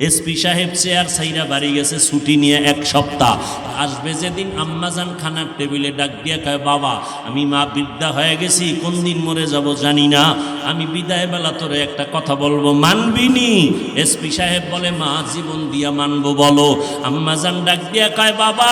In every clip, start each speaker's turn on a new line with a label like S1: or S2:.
S1: SP সাহেব chair ছাইরা বাড়ি গেছে ছুটি নিয়ে 1 সপ্তাহ। আসবে যেদিন আম্মাজান খানার টেবিলে ডাক দিয়া কয়, বাবা আমি মা বৃদ্ধা হয়ে গেছি, কোন দিন মরে যাব জানি না, আমি বিদায় বেলা তোরে একটা কথা বলবো, মানবিনি? এসপি সাহেব বলে, মা জীবন দিয়া মানবো, বলো। আম্মাজান ডাক দিয়া কয়, বাবা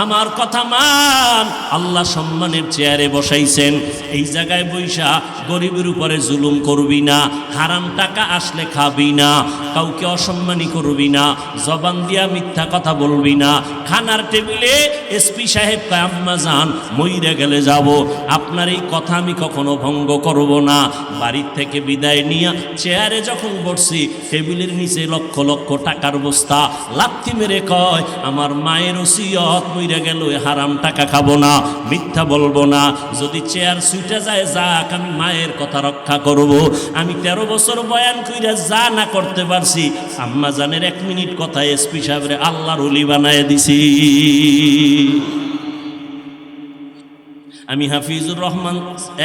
S1: আমার কথা মান, আল্লাহ সম্মানের চেয়ারে বসাইছেন, এই জায়গায় বৈশা গরিবের উপরে জুলুম করবি না, হারাম টাকা আসলে খাবি না, কাউকে অসম্মানী করবি না, জবান দিয়া মিথ্যা কথা বলবি না। খানার টেবিলে এসপি সাহেব কয়, আম্মা জান মইরে গেলে যাব, আপনার এই কথা আমি কখনো ভঙ্গ করব না। বাড়ির থেকে বিদায় নিয়ে চেয়ারে যখন বসছি, টেবিলের নিচে লক্ষ লক্ষ টাকার বস্তা, লাথি মেরে কয়, আমার মায়ের ওসিয়ত, মইরে গেল হারাম টাকা খাবো না, মিথ্যা বলবো না, যদি চেয়ার ছুটে যায় যাক, আমি মায়ের কথা রক্ষা করব। আমি 13 বছর বয়ান কইরা যা না করতে পারছি, আম্মা জানের 1 মিনিট কথা এসপি সাহেবরে আল্লাহর ওলি বানায় দিছি। আমি হাফিজুর রহমান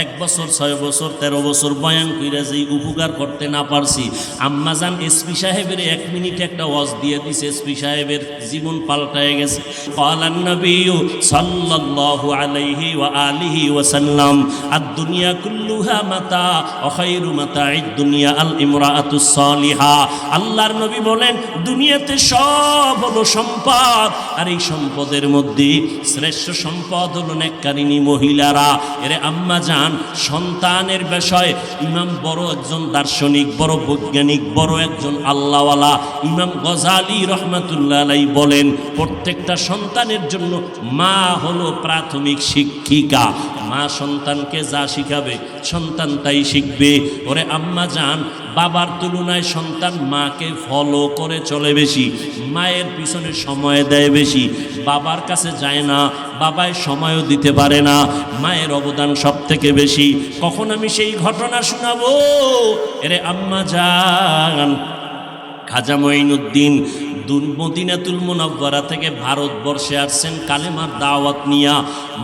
S1: 1 বছর 6 বছর 13 বছর বয়ান কইরা যেই উপকার করতে না পারছি, আম্মাজান এসপি সাহেবের 1 মিনিটে একটা ওয়াজ দিয়ে দিছে, এসপি সাহেবের জীবন পাল্টায় গেছে। ক্বালান নবিয়্যু সাল্লাল্লাহু আলাইহি ওয়া আলিহি ওয়া সাল্লাম, আদ-দুনিয়া কুল্লুহা মাতা ওয়া খায়রু মাতা'id দুনিয়া আল ইমরাআতুস সালিহা। আল্লাহর নবী বলেন, দুনিয়াতে সব হলো সম্পদ, আর এই সম্পদের মধ্যে শ্রেষ্ঠ সম্পদ হলো নেককারিনী মহিলারা। এরে আম্মা জান, সন্তানের বিষয়ে ইমাম বড় একজন দার্শনিক, বড় বৈজ্ঞানিক, বড় একজন আল্লাহওয়ালা ইমাম গজালি রহমাতুল্লাহ আলাইহি বলেন, প্রত্যেকটা সন্তানের জন্য মা হলো প্রাথমিক শিক্ষিকা। মা সন্তানকে যা শিখাবে সন্তান তাই শিখবে। ওরে আম্মা জান, বাবার তুলনায় সন্তান মাকে ফলো করে চলে বেশি, মায়ের পিছনে সময় দেয় বেশি, বাবার কাছে যায় না, বাবায় সময়ও দিতে পারে না, মায়ের অবদান সব থেকে বেশি। কখন আমি সেই ঘটনা শোনাবো? এরে আম্মা জান, খাজা মঈনুদ্দিন মদিনাতুল মুনাওয়ারা থেকে ভারতবর্ষে আসছেন কালেমার দাওয়াত নিয়া,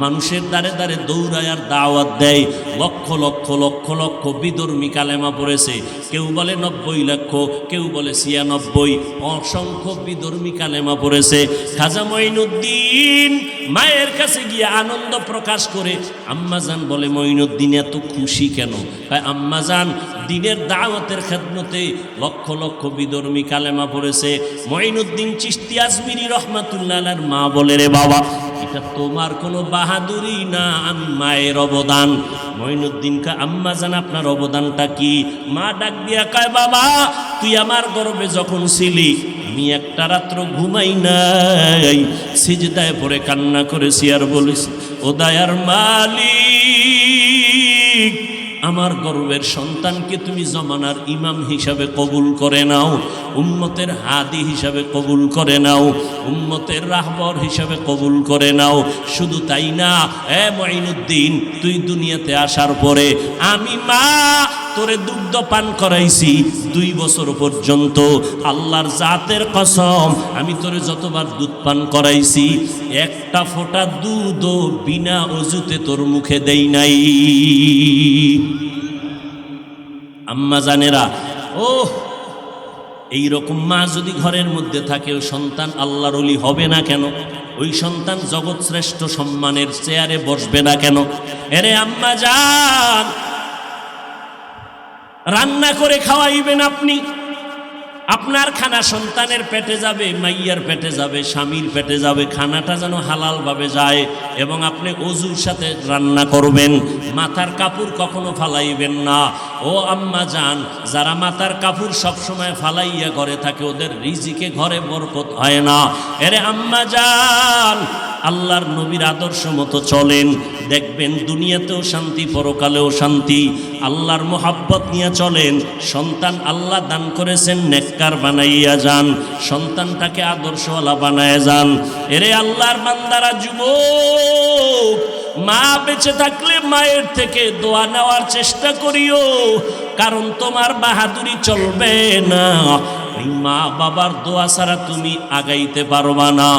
S1: মানুষের দ্বারে দ্বারে দৌড়ায় আর দাওয়াত দেয়। লক্ষ লক্ষ লক্ষ লক্ষ বিধর্মী কালেমা পড়েছে, কেউ বলে 90 লক্ষ, কেউ বলে 96, অসংখ্য বিধর্মী কালেমা পড়েছে। খাজা মঈনুদ্দিন মায়ের কাছে গিয়ে আনন্দ প্রকাশ করে। আম্মাজান বলে, মঈনুদ্দিন এত খুশি কেন? আম্মাজান, দিনের দাওয়াতের খেদমতে লক্ষ লক্ষ বিধর্মী কালেমা পড়েছে। মঈনুদ্দিন চিশতি আজমিরি রহমাতুল্লাহ আলাইহির মা বলে, রে বাবা, এটা তোমার কোনো বাহাদুরি না, আমি মায়ের অবদান। মঈনুদ্দিন কয়, আম্মা জান আপনার অবদানটা কি? মা ডাক দিয়া কয়, বাবা তুই আমার গর্ভে যখন ছিলি আমি একটা রাত্র ঘুমাই নাই, সিজদায় পড়ে কান্না করেছি আর বলেছি, ও দয়ার মালিক, আমার গর্বের সন্তানকে তুমি জমানার ইমাম হিসাবে কবুল করে নাও, উম্মতের হাদি হিসাবে কবুল করে নাও, উম্মতের রাহবর হিসাবে কবুল করে নাও। শুধু তাই না, মঈনুদ্দিন, তুই দুনিয়াতে আসার পরে আমি মা তোরে দুগ্ধ পান করাইছি 2 বছর পর্যন্ত। আল্লাহর জাতের কসম, আমি তোরে যতবার দুধ পান করাইছি, একটা ফোঁটা দুধও বিনা অজুতে তোর মুখে দেই নাই। আম্মা জানেরা, ও এইরকম মা যদি ঘরের মধ্যে থাকে, ওই সন্তান আল্লাহর ওলি হবে না কেন? ওই সন্তান জগৎ শ্রেষ্ঠ সম্মানের চেয়ারে বসবে না কেন? এরে আম্মা জান, রান্না করে খাওয়াইবেন আপনি, আপনার খানা সন্তানের পেটে যাবে, মাইয়ার পেটে যাবে, স্বামীর পেটে যাবে, খানাটা যেন হালালভাবে যায়। এবং আপনি অজুর সাথে রান্না করবেন, মাথার কাপড় কখনো ফালাইবেন না। ও আম্মা জান, যারা মাথার কাপড় সবসময় ফালাইয়া ঘরে থাকে, ওদের রিজিকে ঘরে বরকত হয় না। এরে আম্মা জান, আল্লাহর নবীর আদর্শ মতো চলেন, দেখবেন দুনিয়াতেও শান্তি, পরকালেও শান্তি। আল্লাহর মোহাব্বত নিয়ে চলেন। সন্তান আল্লাহ দান করেছেন, নেককার বানাইয়া যান, সন্তানটাকে আদর্শওয়ালা বানায় যান। এরে আল্লাহর বান্দারা, যুবক, মা বেঁচে থাকলে মায়ের থেকে দোয়া নেওয়ার চেষ্টা করিও। কারণ তোমার বাহাদুরি চলবে না। এই মা বাবার দোয়া ছাড়া তুমি আগাইতে পারবা না।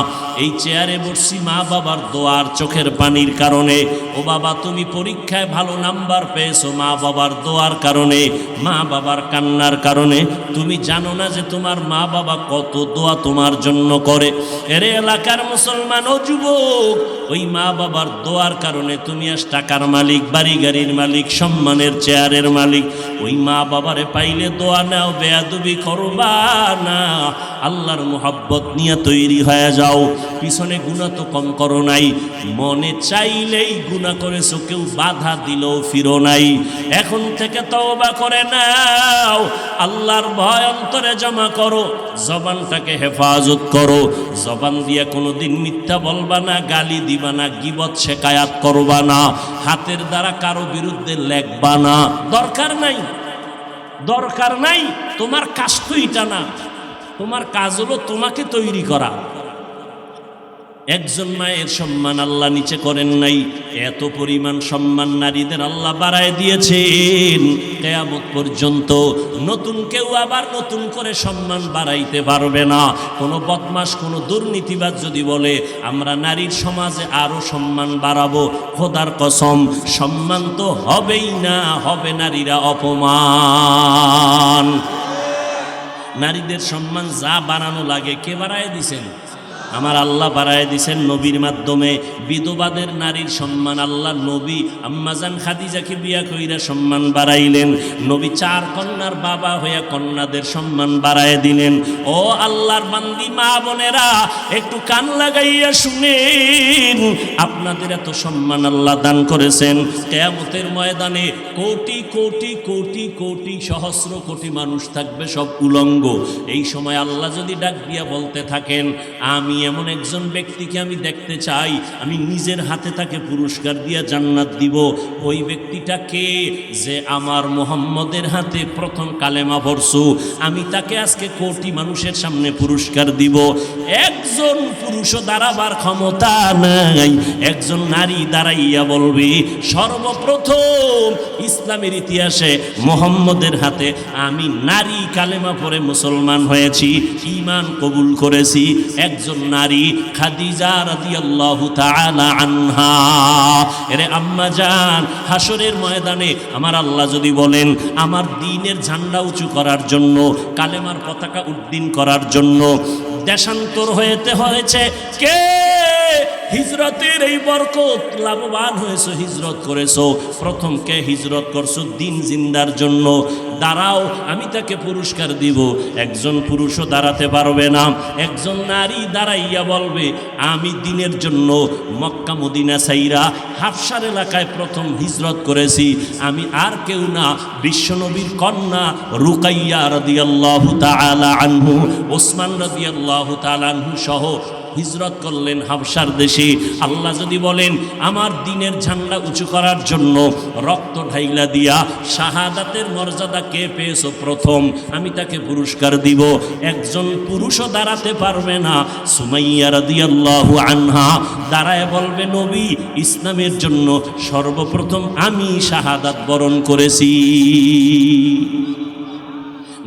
S1: এই চেয়ারে বসছি মা বাবার দোয়ার চোখের পানির কারণে। ও বাবা, তুমি পরীক্ষায় ভালো নাম্বার পেয়েছো মা বাবার দোয়ার কারণে, মা বাবার কান্নার কারণে। তুমি জানো না যে তোমার মা বাবা কত দোয়া তোমার জন্য করে। এরে এলাকার মুসলমান ও যুবক, ওই মা বাবার দোয়ার কারণে তুমি আজ টাকার মালিক, বাড়ি গাড়ির মালিক, সম্মানের চেয়ারের মালিক। ওই মা বাবারে পাইলে দোয়া নাও, বেয়াদবি করবা না। আল্লাহর মুহাব্বত নিয়ে তৈরি হয়ে যাও। পিছনে গুনাহ তো কম করো নাই, মনে চাইলেই গুনাহ করেছো, কেউ বাধা দিলেও ফিরো নাই। এখন থেকে তওবা করে নাও, আল্লাহর ভয় অন্তরে জমা করো, জবানটাকে হেফাজত করো। জবান দিয়ে কোনোদিন মিথ্যা বলবা না, গালি দিবা না, গীবত শেকায়াত করবা না, হাতের দ্বারা কারো বিরুদ্ধে লেখবা না। দরকার নাই, দরকার নাই। তোমার কাজ তো এটা না, তোমার কাজ হলো তোমাকে তৈরি করা। একজন মায়ের সম্মান আল্লাহ নিচে করেন নাই, এত পরিমাণ সম্মান নারীদের আল্লাহ বাড়ায় দিয়েছেন। কিয়ামত পর্যন্ত নতুন কেউ আবার নতুন করে সম্মান বাড়াইতে পারবে না। কোনো বদমাশ, কোনো দুর্নীতিবাজ যদি বলে আমরা নারীর সমাজে আরো সম্মান বাড়াবো, খোদার কসম সম্মান তো হবেই না, হবে নারীরা অপমান। নারীদের সম্মান যা বাড়ানো লাগে কে বাড়ায় দিছেন? আমার আল্লাহ বাড়ায় দিছেন নবীর মাধ্যমে। বিধবাদের নারীর সম্মান আল্লাহ নবী আম্মাজান খাদিজাকে বিয়া কইরা সম্মান বাড়াইলেন। নবী 4 কন্যার বাবা হইয়া কন্যাদের সম্মান বাড়ায় দিলেন। ও আল্লাহর বান্দি মা বোনেরা, একটু কান লাগাইয়া শুনেন, আপনাদের এত সম্মান আল্লাহ দান করেছেন। কিয়ামতের ময়দানে কোটি কোটি কোটি কোটি সহস্র কোটি মানুষ থাকবে, সব উলঙ্গ। এই সময় আল্লাহ যদি ডাক দিয়া বলতে থাকেন, আমি এমন একজন ব্যক্তিকে আমি দেখতে চাই, আমি নিজের হাতে তাকে পুরস্কার দিয়া জান্নাত দিব। ওই ব্যক্তিটা কে? যে আমার মুহাম্মদের হাতে প্রথম কালেমা পড়ছো, আমি তাকে আজকে কোটি মানুষের সামনে পুরস্কার দিব। একজন পুরুষও দাঁড়াবার ক্ষমতা নাই, একজন নারী দাঁড়াইয়া বলবে সর্বপ্রথম ইসলামের ইতিহাসে মুহাম্মদের হাতে আমি নারী কালেমা পড়ে মুসলমান হয়েছি, ঈমান কবুল করেছি। একজন নারী খাদিজা রাদিয়াল্লাহু তাআলা আনহা। এরে আম্মা জান, হাসরের ময়দানে আমার আল্লাহ যদি বলেন আমার দ্বীনের ঝান্ডা উঁচু করার জন্য, কালেমার পতাকা উড্ডীন করার জন্য দেশান্তর হয়েছে কে? হিজরতের এই বরকত লাভবান হয়েছো, হিজরত করেছো। প্রথম কে হিজরত করছো? দিন জিন্দার জন্য। দাঁড়াও, আমি তাকে পুরস্কার দিব। একজন পুরুষও দাঁড়াতে পারবে না, একজন নারী দাঁড়াইয়া বলবে আমি দিনের জন্য মক্কা মদিনা ছাইরা হাফসার এলাকায় প্রথম হিজরত করেছি। আমি আর কেউ না, বিশ্বনবীর কন্যা রুকাইয়া রাদিয়াল্লাহু তাআলা আনহু, ওসমান রাদিয়াল্লাহু তাআলা আনহু সহ হিজরত করলেন হাবশার দেশে। আল্লাহ যদি বলেন আমার দ্বীনের ঝান্ডা উঁচু করার জন্য রক্ত ঢাইলা দিয়া শাহাদাতের মর্যাদা কে পেয়েছো প্রথম, আমি তাকে পুরস্কার দিব। একজন পুরুষও দাঁড়াতে পারবে না। সুমাইয়া রাদিয়াল্লাহু আনহা দাঁড়ায় বলবে নবী, ইসলামের জন্য সর্বপ্রথম আমি শাহাদাত বরণ করেছি।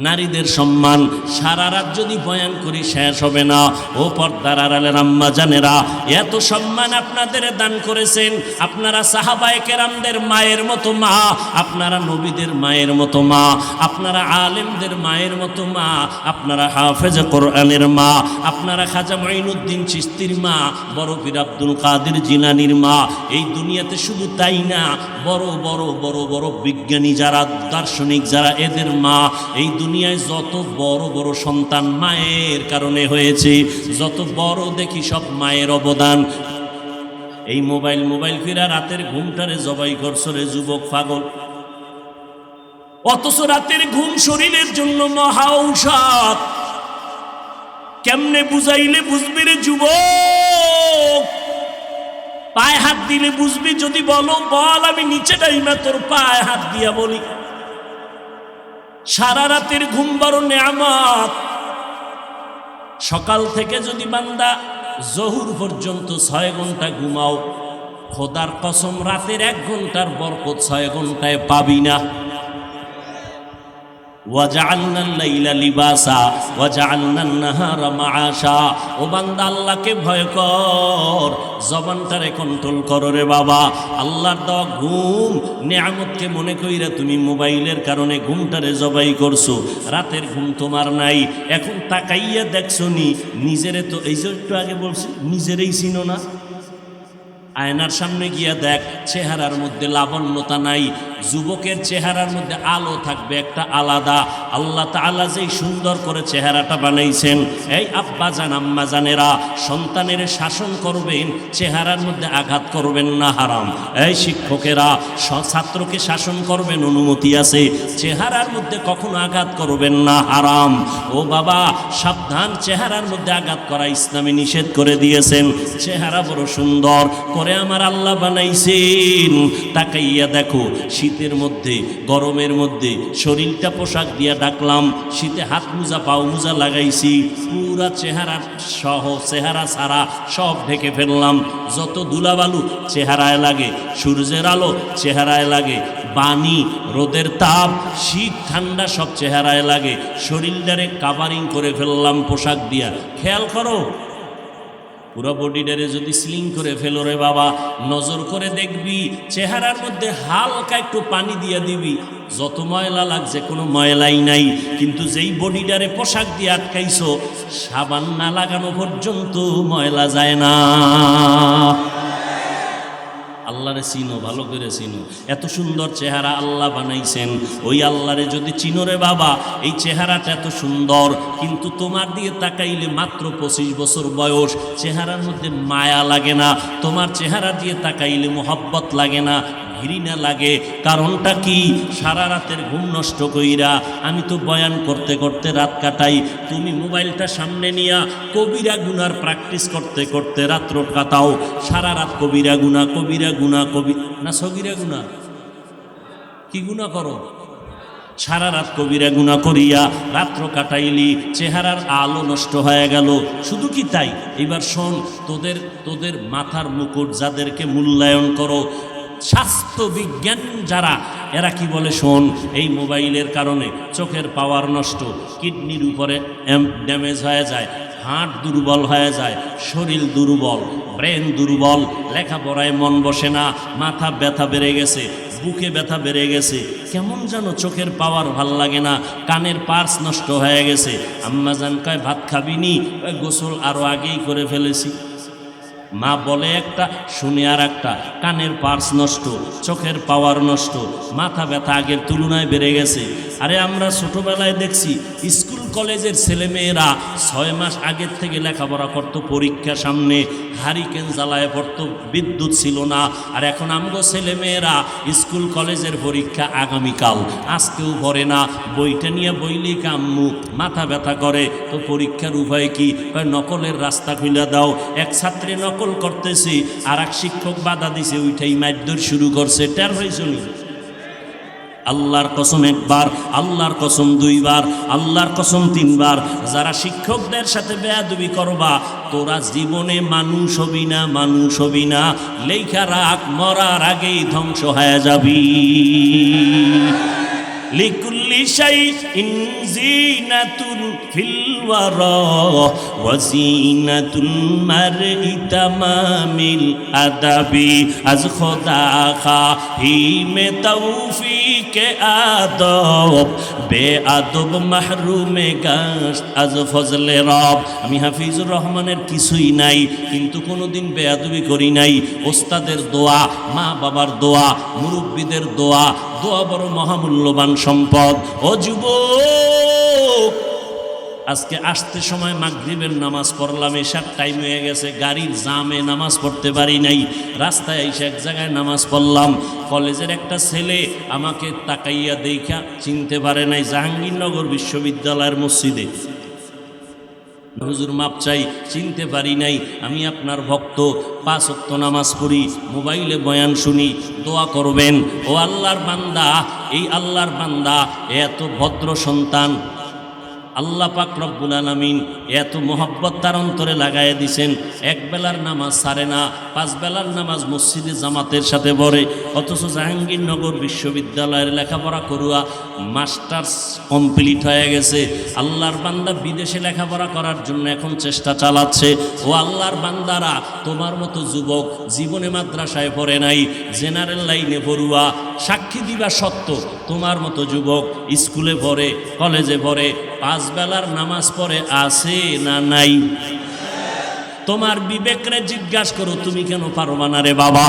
S1: নারীদের সম্মান সারা রাত যদি বয়ান করি শেষ হবে না। ও পর্দার আড়ালের আম্মা জানেরা, এত সম্মান আপনাদের দান করেছেন। আপনারা সাহাবায়ে কেরামদের মায়ের মতো মা, আপনারা নবীদের মায়ের মতো মা, আপনারা আলেমদের মায়ের মতো মা, আপনারা হাফেজে কোরআনের মা, আপনারা খাজা মুঈনুদ্দিন চিশতির মা, বড় পীর আব্দুল কাদের জিলানীর মা। এই দুনিয়াতে শুধু তাই না, বড় বড় বড় বড় বিজ্ঞানী যারা, দার্শনিক যারা, এদের মা। এই দুনিয়ায় যত বড় বড় সন্তান মায়ের কারণে হয়েছে, যত বড় দেখি সব মায়ের অবদান। এই মোবাইল ফিরা রাতের ঘুমটারে জবাই করছো রে যুবক পাগল। অথচ রাতের ঘুম শরীরের জন্য মহা ঔষধ। কেমনে বুঝাইলে বুঝবি রে যুবক? পায়ে হাত দিলে বুঝবি। যদি বলো বল, আমি নিচে ডাইমা তোর পায়ে হাত দিয়া বলি। সারা রাতের ঘুম বড় নেয়ামত। সকাল থেকে যদি বান্দা জহুর পর্যন্ত 6 ঘন্টা ঘুমাও, খোদার কসম রাতের 1 ঘন্টার বরকত 6 ঘন্টায় পাবি না। ওয়াজআলনাল লাইলা লিবাসা ওয়াজআলনান নাহারা মাআশা। ও বান্দা আল্লাহকে ভয় কর, জবানটারে কন্ট্রোল করো রে বাবা। আল্লাহর দেওয়া ঘুম নেয়ামতকে মনে কইরা তুমি মোবাইলের কারণে ঘুমটারে জবাই করছো। রাতের ঘুম তোমার নাই। এখন তাকাইয়া দেখছো নি নিজেরে, তো এই যে একটু আগে বলছি নিজেরই চিনো না। আয়নার সামনে গিয়া দেখ, চেহারার মধ্যে লাবণ্যতা নাই। যুবকের চেহারার মধ্যে আলো থাকবে একটা আলাদা। আল্লাহ তাআলা যেই সুন্দর করে চেহারাটা বানাইছেন, এই আব্বা জান আম্মা জানেরা সন্তানের শাসন করবেন, চেহারার মধ্যে আঘাত করবেন না, হারাম। এই শিক্ষকেরা ছাত্রকে শাসন করবেন, অনুমতি আছে, চেহারার মধ্যে কখনো আঘাত করবেন না, হারাম। ও বাবা সাবধান, চেহারার মধ্যে আঘাত করা ইসলামে নিষেধ করে দিয়েছেন। চেহারা বড় সুন্দর করে আমার আল্লাহ বানাইছেন। তাকাইয়া দেখো, শীতের মধ্যে গরমের মধ্যে শরীরটা পোশাক দিয়া ডাকলাম, শীতে হাত মোজা পাও মোজা লাগাইছি, পুরা চেহারা সহ চেহারা সারা সব ঢেকে ফেললাম। যত ধুলাবালু চেহারায় লাগে, সূর্যের আলো চেহারায় লাগে, পানি রোদের তাপ শীত ঠান্ডা সব চেহারায় লাগে। শরীরটারে কাভারিং করে ফেললাম পোশাক দিয়া। খেয়াল করো, পুরো বডিটারে যদি স্লিং করে ফেলো রে বাবা, নজর করে দেখবি চেহারার মধ্যে হালকা একটু পানি দিয়ে দিবি, যত ময়লা লাগছে কোনো ময়লাই নাই। কিন্তু যেই বডিটারে পোশাক দিয়ে আটকাইছো, সাবান না লাগানো পর্যন্ত ময়লা যায় না। আল্লাহরে চিনো, ভালো করে চিনো। এত সুন্দর চেহারা আল্লাহ বানাইছেন, ওই আল্লাহরে যদি চিনো রে বাবা, এই চেহারাটা এত সুন্দর, কিন্তু তোমার দিয়ে তাকাইলে মাত্র 25 বছর বয়স, চেহারার মধ্যে মায়া লাগে না, তোমার চেহারা দিয়ে তাকাইলে মোহব্বত লাগে না, ঘৃণা লাগে। কারণটা কি? সারা রাতের ঘুম নষ্ট কইরা আমি তো বয়ান করতে করতে রাত কাটাই, তুমি মোবাইলটা সামনে নিয়া কবিরা গুনার প্র্যাকটিস করতে করতে রাত্র কাটাও। সারা রাত কবিরা গুনা কবি না সগিরা গুনা, কি গুনা করো? সারা রাত কবিরা গুনা করিয়া রাত্র কাটাইলি, চেহারার আলো নষ্ট হয়ে গেল। শুধু কি তাই? এবার শোন, তোদের মাথার মুকুট যাদেরকে মূল্যায়ন করো, স্বাস্থ্য বিজ্ঞান যারা, এরা কি বলে শোন, এই মোবাইলের কারণে চোখের পাওয়ার নষ্ট, কিডনির উপরে ড্যামেজ হয়ে যায়, হার্ট দুর্বল হয়ে যায়, শরীর দুর্বল, ব্রেন দুর্বল, লেখাপড়ায় মন বসে না, মাথা ব্যথা বেড়ে গেছে, বুকে ব্যথা বেড়ে গেছে, কেমন যেন চোখের পাওয়ার ভাল লাগে না, কানের পার্স নষ্ট হয়ে গেছে। আম্মা জান কয় ভাত খাবিনি? গোসল আরও আগেই করে ফেলেছি। মা বলে একটা, শুনে আর একটা, কানের পার্স নষ্ট, চোখের পাওয়ার নষ্ট, মাথা ব্যথা আগের তুলনায় বেড়ে গেছে। আরে আমরা ছোটোবেলায় দেখছি স্কুল কলেজের ছেলেমেয়েরা 6 মাস আগের থেকে লেখাপড়া করতো, পরীক্ষা সামনে, হারিকেন জ্বালায় পড়তো, বিদ্যুৎ ছিল না। আর এখন আমগো ছেলেমেয়েরা স্কুল কলেজের পরীক্ষা আগামীকাল, আজকেও পড়ে না, বইটা নিয়ে বইলেই কাম্মু, মাথা ব্যথা করে। তো পরীক্ষার উপায় কি? নকলের রাস্তা খুলে দাও। এক ছাত্রী নকল করতেছে, আর এক শিক্ষক বাধা দিছে, ওইটাই মারধর শুরু করছে। টের হয়েছে নি? আল্লাহর কসম একবার, আল্লাহর কসম 2 বার, আল্লাহর কসম 3 বার, যারা শিক্ষকদের সাথে বেয়াদবি করবা, তোরা জীবনে মানুষ হবি না, মানুষ হবি না। লেখা রাখ, মরার আগেই ধ্বংস হয়ে যাবি। লিকুল্লি শাইইন জিনাতুন ফিল ওয়ারা ওয়া জিনাতুল মারই তামামিল আদাবি। আজ খোদা খাহিমে তৌফিকে আদব, বেআদব মাহরুমে গাশ আজ ফজলে রব। আমি হাফিজুর রহমানের কিছুই নাই, কিন্তু কোনোদিন বেয়াদবি করি নাই। ওস্তাদের দোয়া, মা বাবার দোয়া, মুরব্বীদের দোয়া, দোয়া বড় মহামূল্যবান সম্পদ। ও যুবক, আজকে আসতে সময় মাগরিবের নামাজ পড়লাম, এশার টাইম হয়ে গেছে, গাড়ির জামে নামাজ পড়তে পারি নাই, রাস্তায় এসে এক জায়গায় নামাজ পড়লাম। কলেজের একটা ছেলে আমাকে তাকাইয়া দেখা চিনতে পারে নাই, জাহাঙ্গীরনগর বিশ্ববিদ্যালয়ের মসজিদে। হুজুর মাপ চাই, চিনতে পারি নাই, আমি আপনার ভক্ত, 5 ওয়াক্ত নামাজ পড়ি, মোবাইলে বয়ান শুনি, দোয়া করবেন। ও আল্লাহর বান্দা, এই আল্লাহর বান্দা এত ভদ্র সন্তান, আল্লাহ পাক রব্বুল আলামিন এত মোহাব্বত তার অন্তরে লাগাইয়া দিছেন, এক বেলার নামাজ ছাড়ে না, 5 বেলার নামাজ মসজিদে জামাতের সাথে পড়ে। অথচ জাহাঙ্গীরনগর বিশ্ববিদ্যালয়ের লেখাপড়া করুয়া, মাস্টার্স কমপ্লিট হয়ে গেছে। আল্লাহর বান্দা বিদেশে লেখাপড়া করার জন্য এখন চেষ্টা চালাচ্ছে। ও আল্লাহর বান্দারা, তোমার মতো যুবক জীবনে মাদ্রাসায় পড়ে নাই, জেনারেল লাইনে পড়ুয়া, সাক্ষী দিবা সত্য, তোমার মতো যুবক স্কুলে পড়ে, কলেজে পড়ে, 5 বেলার নামাজ পড়ে আছে না নাই? তোমার বিবেকরে জিজ্ঞাসা করো, তুমি কেন পারবা না রে বাবা?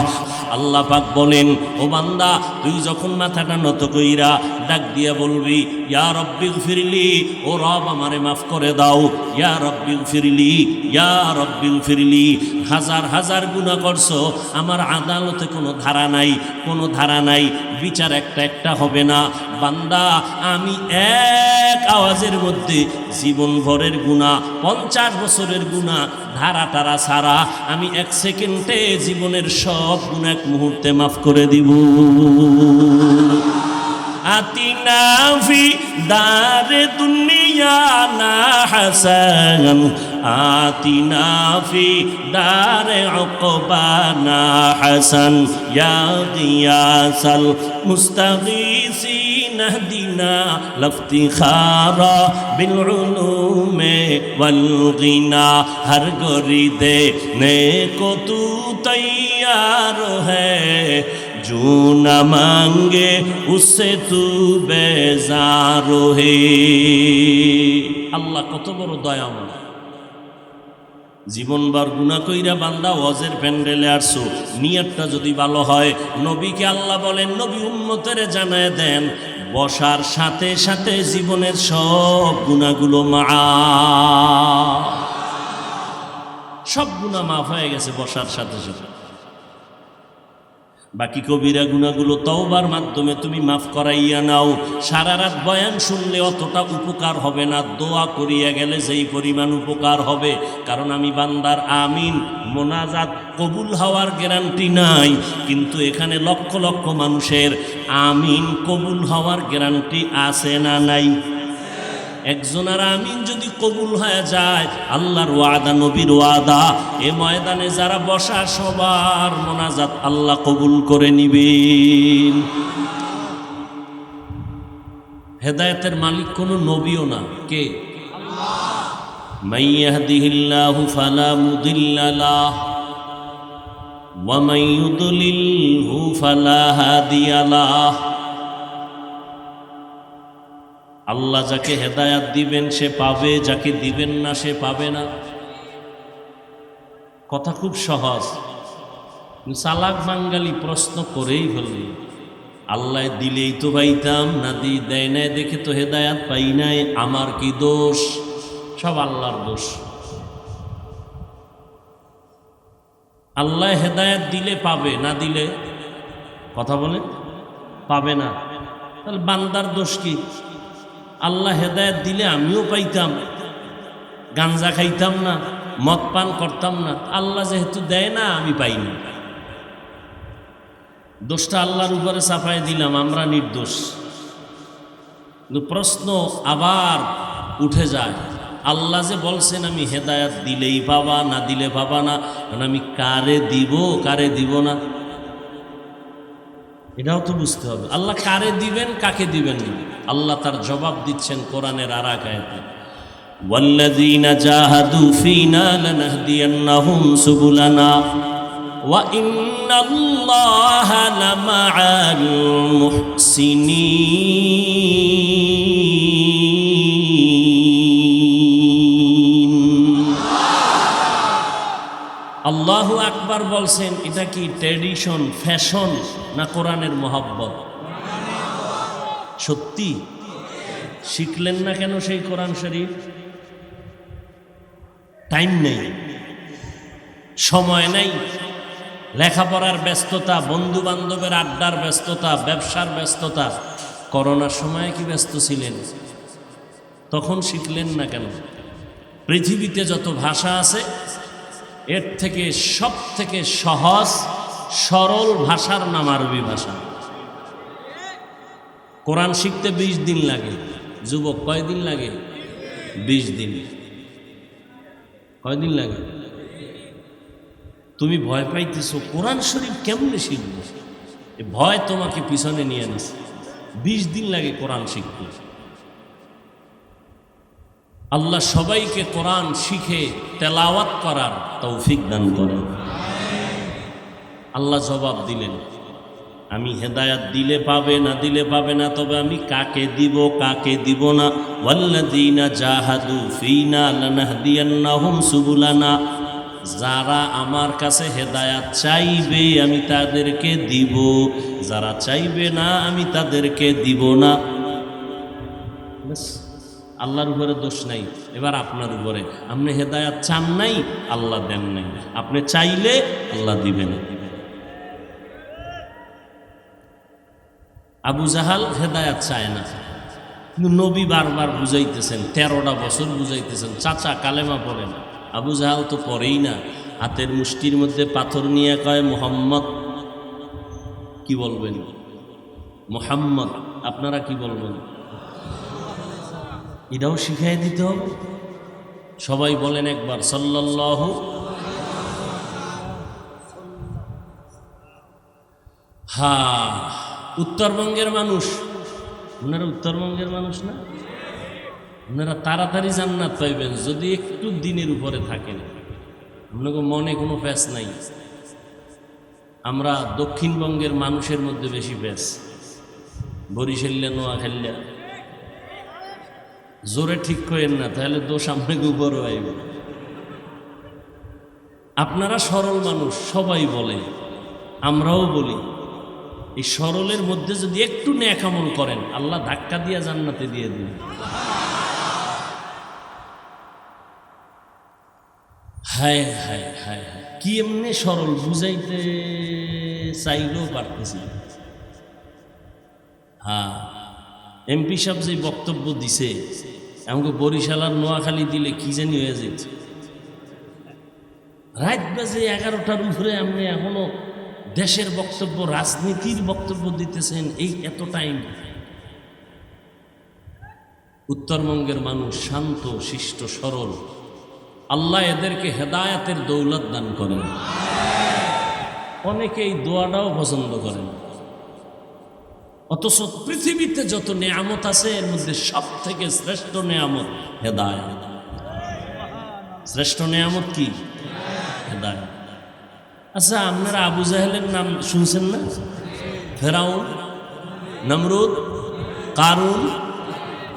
S1: আল্লাহ পাক বলেন, ও বান্দা, তুই যখন মাথাটা নত কইরা ডাক দিয়া বলবি, ইয়া রব্বিগফিরলি, ও রব আমারে মাফ করে দাও, ইয়া রব্বিগফিরলি, ইয়া রব্বিগফিরলি। হাজার হাজার গুনাহ করছো, আমার আদালতে কোনো ধারা নাই, কোনো ধারা নাই, বিচার একটা একটা হবে না। বান্দা, আমি এক আওয়াজের মধ্যে জীবন ভরের গুনাহ, 50 বছরের গুনাহ ধারা টারা ছাড়া আমি 1 সেকেন্ডে জীবনের সব গুনাহ এক মুহূর্তে মাফ করে দিব। আতিনা ফি দারে দুনিয়া না হাসান, আতিনা ফি দারে উকবানা হাসান, ইয়া গিয়াসাল মুস্তাগীসিন اهدنا لفتخار بالعلوم والغنا। ہر گریدے نیکو تو تیار ہے، جو نہ مانگے اس سے تو بیزار ہے। আল্লাহ কত বড় দয়াময়। জীবনবার গুনাহ কইরা বান্দা ওয়াজের প্যান্ডেলে আসছো, নিয়তটা যদি ভালো হয়, নবীকে আল্লাহ বলেন, নবী উম্মতের জানায় দেন, বসার সাথে সাথে জীবনের সব গুনাহগুলো মাফ, সব গুনাহ মাফ হয়ে গেছে বসার সাথে সাথে। বাকি কবিরা গুনাহগুলো তওবার মাধ্যমে তুমি মাফ করাইয়া নাও। সারা রাত বয়ান শুনলে অতটা উপকার হবে না, দোয়া করিয়া গেলে যেই পরিমাণ উপকার হবে। কারণ আমি বান্দার আমিন মোনাজাত কবুল হওয়ার গ্যারান্টি নাই, কিন্তু এখানে লক্ষ লক্ষ মানুষের আমিন কবুল হওয়ার গ্যারান্টি আছে না নাই? একজনের আমিন যদি কবুল হয়ে যায়, আল্লাহর ওয়াদা, নবীর ওয়াদা, এ ময়দানে যারা বসা সবার মোনাজাত আল্লাহ কবুল করে নিবেন। হেদায়েতের মালিক কোনো নবীও না, কে? আল্লাহ। মান ইয়াহদিহিল্লাহু ফালা মুদিল্লা লাহু ওয়া মান ইউদ্লিলহু ফালা হাদিয়া লাহু। আল্লাহ যাকে হেদায়াত দিবেন সে পাবে, যাকে দিবেন না সে পাবে না। কথা খুব সহজ, চালাক বাঙালি প্রশ্ন করেই ফেলল, আল্লাহ দিলেই তো পাইতাম, না দেয় নাই দেখে তো হেদায়াত পাই নাই, আমার কি দোষ? সব আল্লাহর দোষ। আল্লাহ হেদায়াত দিলে পাবে, না দিলে, কথা বলে, পাবে না। তাহলে বান্দার দোষ কি? আল্লাহ হেদায়েত দিলে আমিও পাইতাম, গাঞ্জা খাইতাম না, মদ পান করতাম না। আল্লাহ যেহেতু দেয় না, আমি পাইনি, দোষটা আল্লাহর উপরে চাপাই দিলাম, আমরা নির্দোষ। কিন্তু প্রশ্ন আবার উঠে যায়, আল্লাহ যে বলছেন আমি হেদায়েত দিলেই পাবা, না দিলে পাবা না, কারণ আমি কারে দিব কারে দিব না এটাও তো বুঝতে হবে। আল্লাহ কারে দিবেন কাকে দিবেন না, আল্লাহ তার জবাব দিচ্ছেন কোরআনের আর এক আয়াতে, ওয়াল্লাযীনা জাহাদু ফীনা লানাহদিয়ান্নাহুম সুবুলানা ওয়া ইন্নাল্লাহা লামাআল মুহসিনিন। আল্লাহু আকবার বলছেন, এটা কি ট্র্যাডিশন, ফ্যাশন, না কোরআনের মহব্বত? সত্যি শিখলেন না কেন সেই কোরআন শরীফ? টাইম নেই, সময় নেই, লেখাপড়ার ব্যস্ততা, বন্ধু বান্ধবের আড্ডার ব্যস্ততা, ব্যবসার ব্যস্ততা। করোনার সময় কি ব্যস্ত ছিলেন? তখন শিখলেন না কেন? পৃথিবীতে যত ভাষা আছে এর থেকে সব থেকে সহজ সরল ভাষার নাম আরবি ভাষা। কোরআন শিখতে 20 দিন লাগে, যুবক কয়দিন লাগে? 20 দিন। কয়দিন লাগে? তুমি ভয় পাইতেছো কোরআন শরীফ কেমনে শিখবো, এ ভয় তোমাকে পিছনে নিয়ে নিছে। 20 দিন লাগে কোরআন শিখতে। আল্লাহ সবাইকে কোরআন শিখে তেলাওয়াত করার তৌফিক দান করেন। আল্লাহ জবাব দিলেন, আমি হেদায়াত দিলে পাবে, না দিলে পাবে না, তবে আমি কাকে দিব কাকে দিব না। ওয়াল্লাযীনা জাহাদু ফীনা লানাহদিয়ান্নাহুম সুবুলানা, যারা আমার কাছে হেদায়াত চাইবে আমি তাদেরকে দিব, যারা চাইবে না আমি তাদেরকে দিব না। ব্যাস, আল্লাহর উপরে দোষ নাই। এবার আপনার উপরে, আপনি হেদায়াত চান নাই, আল্লাহ দেন নাই। আপনি চাইলে আল্লাহ দিবেন। আবু জাহাল হেদায়াত চায় না, কিন্তু নবী বারবার বুঝাইতেছেন, 13টা বছর বুঝাইতেছেন, চাচা কালেমা পড়েন। আবু জাহাল তো পড়েই না, হাতের মুষ্টির মধ্যে পাথর নিয়ে কয় মুহাম্মদ। কি বলবেন? মুহাম্মদ। আপনারা কি বলবেন? এটাও শিখাই দিতে হবে। সবাই বলেন একবার সাল্লাল্লাহু। হ্যাঁ, উত্তরবঙ্গের মানুষ, ওনারা উত্তরবঙ্গের মানুষ না? ওনারা তাড়াতাড়ি জান্নাত পাইবেন যদি একটু দিনের উপরে থাকেন। আপনাকে মনে কোনো প্যাঁচ নাই। আমরা দক্ষিণবঙ্গের মানুষের মধ্যে বেশি প্যাঁচ, বরিশাল্লা নোয়াখাল্লা। জোরে ঠিক করেন না, তাহলে দোষ আপনাকে উপরও আইব। আপনারা সরল মানুষ, সবাই বলে, আমরাও বলি। এই সরলের মধ্যে যদি একটু নেক আমল করেন, আল্লাহ ধাক্কা দিয়ে জান্নাতে দিয়ে দিন। হায় হায় হায় হায়, কি এমনি সরল, বুঝাইতে চাইলেও পারতেছি। হ্যাঁ, এমপি সাহেব যে বক্তব্য দিছে, আমাকে বরিশাল আর নোয়াখালী দিলে কি জানি হয়ে যেত। রাত বাজে 11টার উপরে আপনি এখনো দেশের বক্তব্য, রাজনীতির বক্তব্য দিতেছেন, এই এত টাইম। উত্তরবঙ্গের মানুষ শান্ত শিষ্ট সরল, আল্লাহ এদেরকে হেদায়াতের দৌলত দান করেন। অনেকে এই দোয়াটাও পছন্দ করেন, অথচ পৃথিবীতে যত নেয়ামত আছে এর মধ্যে সব থেকে শ্রেষ্ঠ নেয়ামত হেদায়াত। শ্রেষ্ঠ নেয়ামত কি? হেদায়াত। আচ্ছা, আপনারা আবু জাহেলের নাম শুনছেন না? ফেরাউন, নমরুদ, কারুন,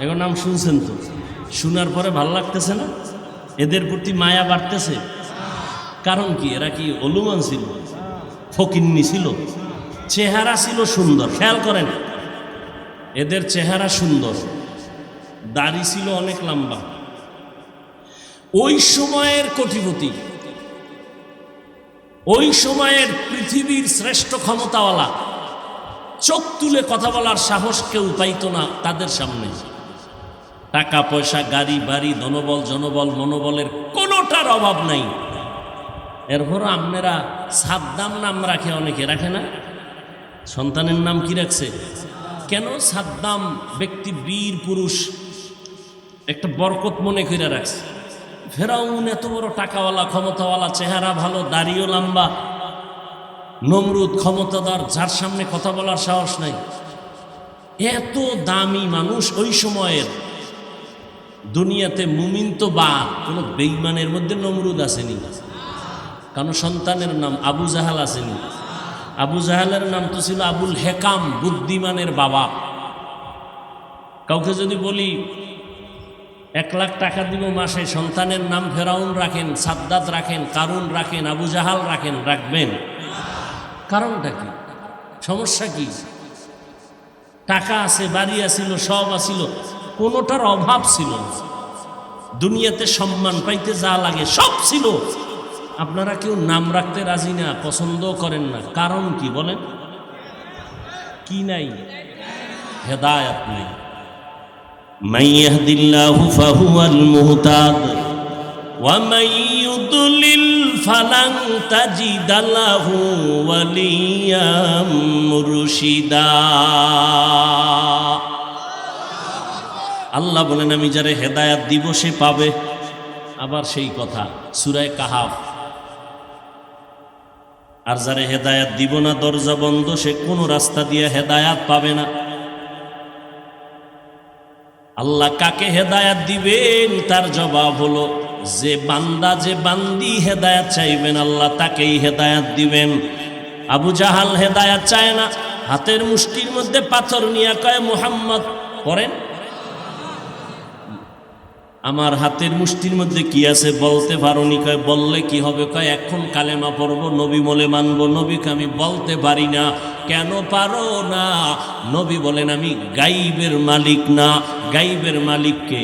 S1: এগুলোর নাম শুনছেন তো? শোনার পরে ভালো লাগতেছে না? এদের প্রতি মায়া বাড়তেছে। কারণ কি? এরা কি অলুমান ছিল? ফকিন্নি ছিল? চেহারা ছিল সুন্দর। খেয়াল করেন, এদের চেহারা সুন্দর, দাড়ি ছিল অনেক লম্বা। ওই সময়ের কোটিপতি, ওই সময়ের পৃথিবীর শ্রেষ্ঠ ক্ষমতাওয়ালা, চোখ তুলে কথা বলার সাহস কেউ পাইত না তাদের সামনে। টাকা পয়সা, গাড়ি বাড়ি, ধনবল জনবল মনোবলের কোনোটার অভাব নাই। এরপর আপনারা সাদ্দাম নাম রাখে, অনেকে রাখে না? সন্তানের নাম কি রাখছে? কেন? সাদ্দাম ব্যক্তি বীর পুরুষ, একটা বরকত মনে করে রাখছে। ফেরাউন এত বড় টাকাওয়ালা, ক্ষমতাওয়ালা, চেহারা ভালো, দাড়িও লম্বা। নমরুদ ক্ষমতাদার, যার সামনে কথা বলার সাহস নাই। এত দামি মানুষ ওই সময়ের দুনিয়াতে। মুমিন তো বাদ, কোন বেঈমানের মধ্যে নমরুদ আসেনি। কারণ সন্তানের নাম আবু জাহাল আসেনি। আবু জাহালের নাম তো ছিল আবুল হেকাম, বুদ্ধিমানের বাবা। কাউকে যদি বলি 1 লাখ টাকা দিব মাসে, সন্তানের নাম ফেরাউন রাখেন, সাদ্দাত রাখেন, কারুন রাখেন, আবু জাহাল রাখেন, রাখবেন? কারণটা কি? সমস্যা কি? টাকা আছে, বাড়ি আছিল, সব আছিল, কোনোটার অভাব ছিল না। দুনিয়াতে সম্মান পাইতে যা লাগে সব ছিল। আপনারা কেউ নাম রাখতে রাজি না, পছন্দ করেন না। কারণ কি বলেন? কি নাই? হেদায়াত নাই। মান ইয়াহদিল্লাহু ফাহুয়াল মুহতাদ ওয়া মান ইউদ্লিল ফালান তাজিদা লাহু ওয়ালিয়াম মুরশিদা। আল্লাহ বলেন আমি যারে হেদায়াত দিব সে পাবে। আবার সেই কথা সূরা কাহাফ, আর যারে হেদায়াত দিব না দরজা বন্ধ, সে কোনো রাস্তা দিয়ে হেদায়াত পাবে না। আল্লাহ কাকে হেদায়াত দিবেন তার জবাব হলো যে বান্দা যে বান্দি হেদায়াত চাইবেন আল্লাহ তাকেই হেদায়াত দিবেন। আবু জাহাল হেদায়াত চায় না, হাতের মুষ্টির মধ্যে পাথর নিয়ে কয় মুহাম্মদ পড়েন। আমার হাতের মুষ্টির মধ্যে কি আছে বলতে পারোনি? কয় বললে কি হবে? কয় এখন কালেমা পড়ব, নবী বলে মানব। নবীকে আমি বলতে পারি না। কেন পারো না? নবী বলেন আমি গাইবের মালিক না। গাইবের মালিককে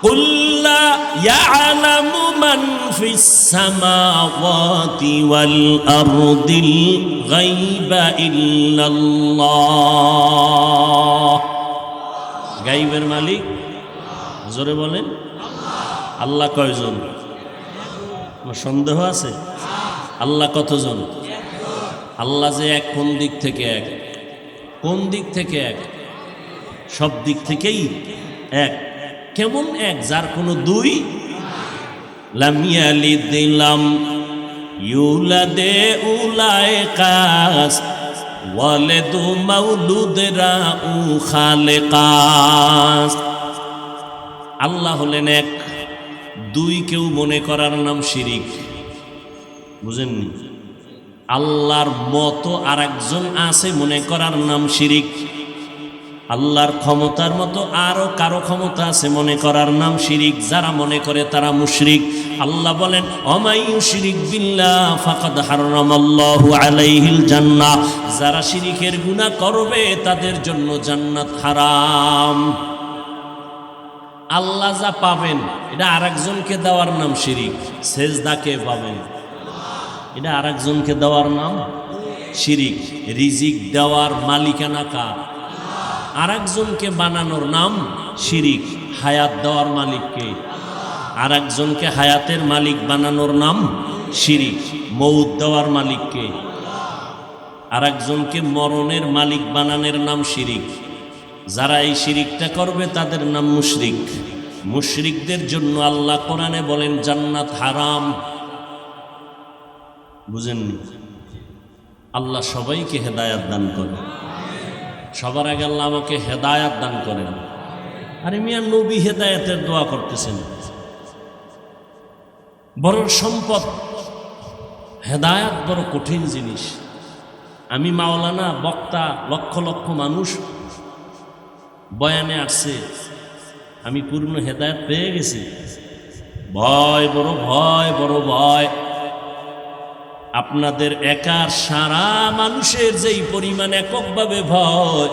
S1: قُلْ لَا يَعْلَمُ مَنْ فِي السَّمَاوَاتِ وَالْأَرْضِ الْغَيْبَ إِلَّا اللَّهُ। গাইবের মালিক জোরে বলেন আল্লাহ কয়জন? সন্দেহ আছে? আল্লাহ কতজন? আল্লাহ যে এক, কোন দিক থেকে এক? কোন দিক থেকে এক? সব দিক থেকেই এক। কেমন এক? যার কোনো দুই। লাম ইয়ালিদ লাম ইউলাদে উলাইকাস ওয়ালাদু মাউলুদরা উ খালিকাস। আল্লাহ হলেন এক, দুই কেউ মনে করার নাম শিরিক। বুঝেননি? আল্লাহর মতো আর একজন আছে মনে করার নাম শিরিক। আল্লাহর ক্ষমতার মতো আরো কারো ক্ষমতা আছে মনে করার নাম শিরিক। যারা মনে করে তারা মুশরিক। আল্লাহ বলেন ওমাই ইউশরিক বিল্লাহ ফাকাদ হারামাল্লাহু আলাইহিল জান্নাহ। যারা শিরিকের গুনাহ করবে তাদের জন্য জান্নাত হারাম। আল্লাহ যা পাবেন এটা আরেকজনকে দেওয়ার নাম শিরিক। সেজদাকে পাবেন এটা আরেকজনকে দেওয়ার নাম শিরিক। রিজিক দেওয়ার মালিকানা কার? আরেকজনকে বানানোর নাম শিরিক। হায়াত দেওয়ার মালিককে? আরেকজনকে হায়াতের মালিক বানানোর নাম শিরিক। মৌত দেওয়ার মালিককে? আরেকজনকে মরণের মালিক বানানোর নাম শিরিক। যারা এই শিরিকটা করবে তাদের নাম মুশরিক। মুশরিকদের জন্য আল্লাহ কোরআনে বলেন জান্নাত হারাম। বুঝেননি? আল্লাহ সবাইকে হেদায়াত দান করেন। সবার আগে আল্লাহ আমাকে হেদায়াত দান করেন। আরে মিয়া নবী হেদায়াতের দোয়া করতেছেন। বড় সম্পদ হেদায়াত, বড় কঠিন জিনিস। আমি মাওলানা বক্তা, লক্ষ লক্ষ মানুষ বয়ানে আসছে, আমি পূর্ণ হেদায়েত পেয়ে গেছি। ভয়, বড় ভয়, বড় ভয়। আপনাদের একার সারা মানুষের যেই পরিমাণ এককভাবে ভয়,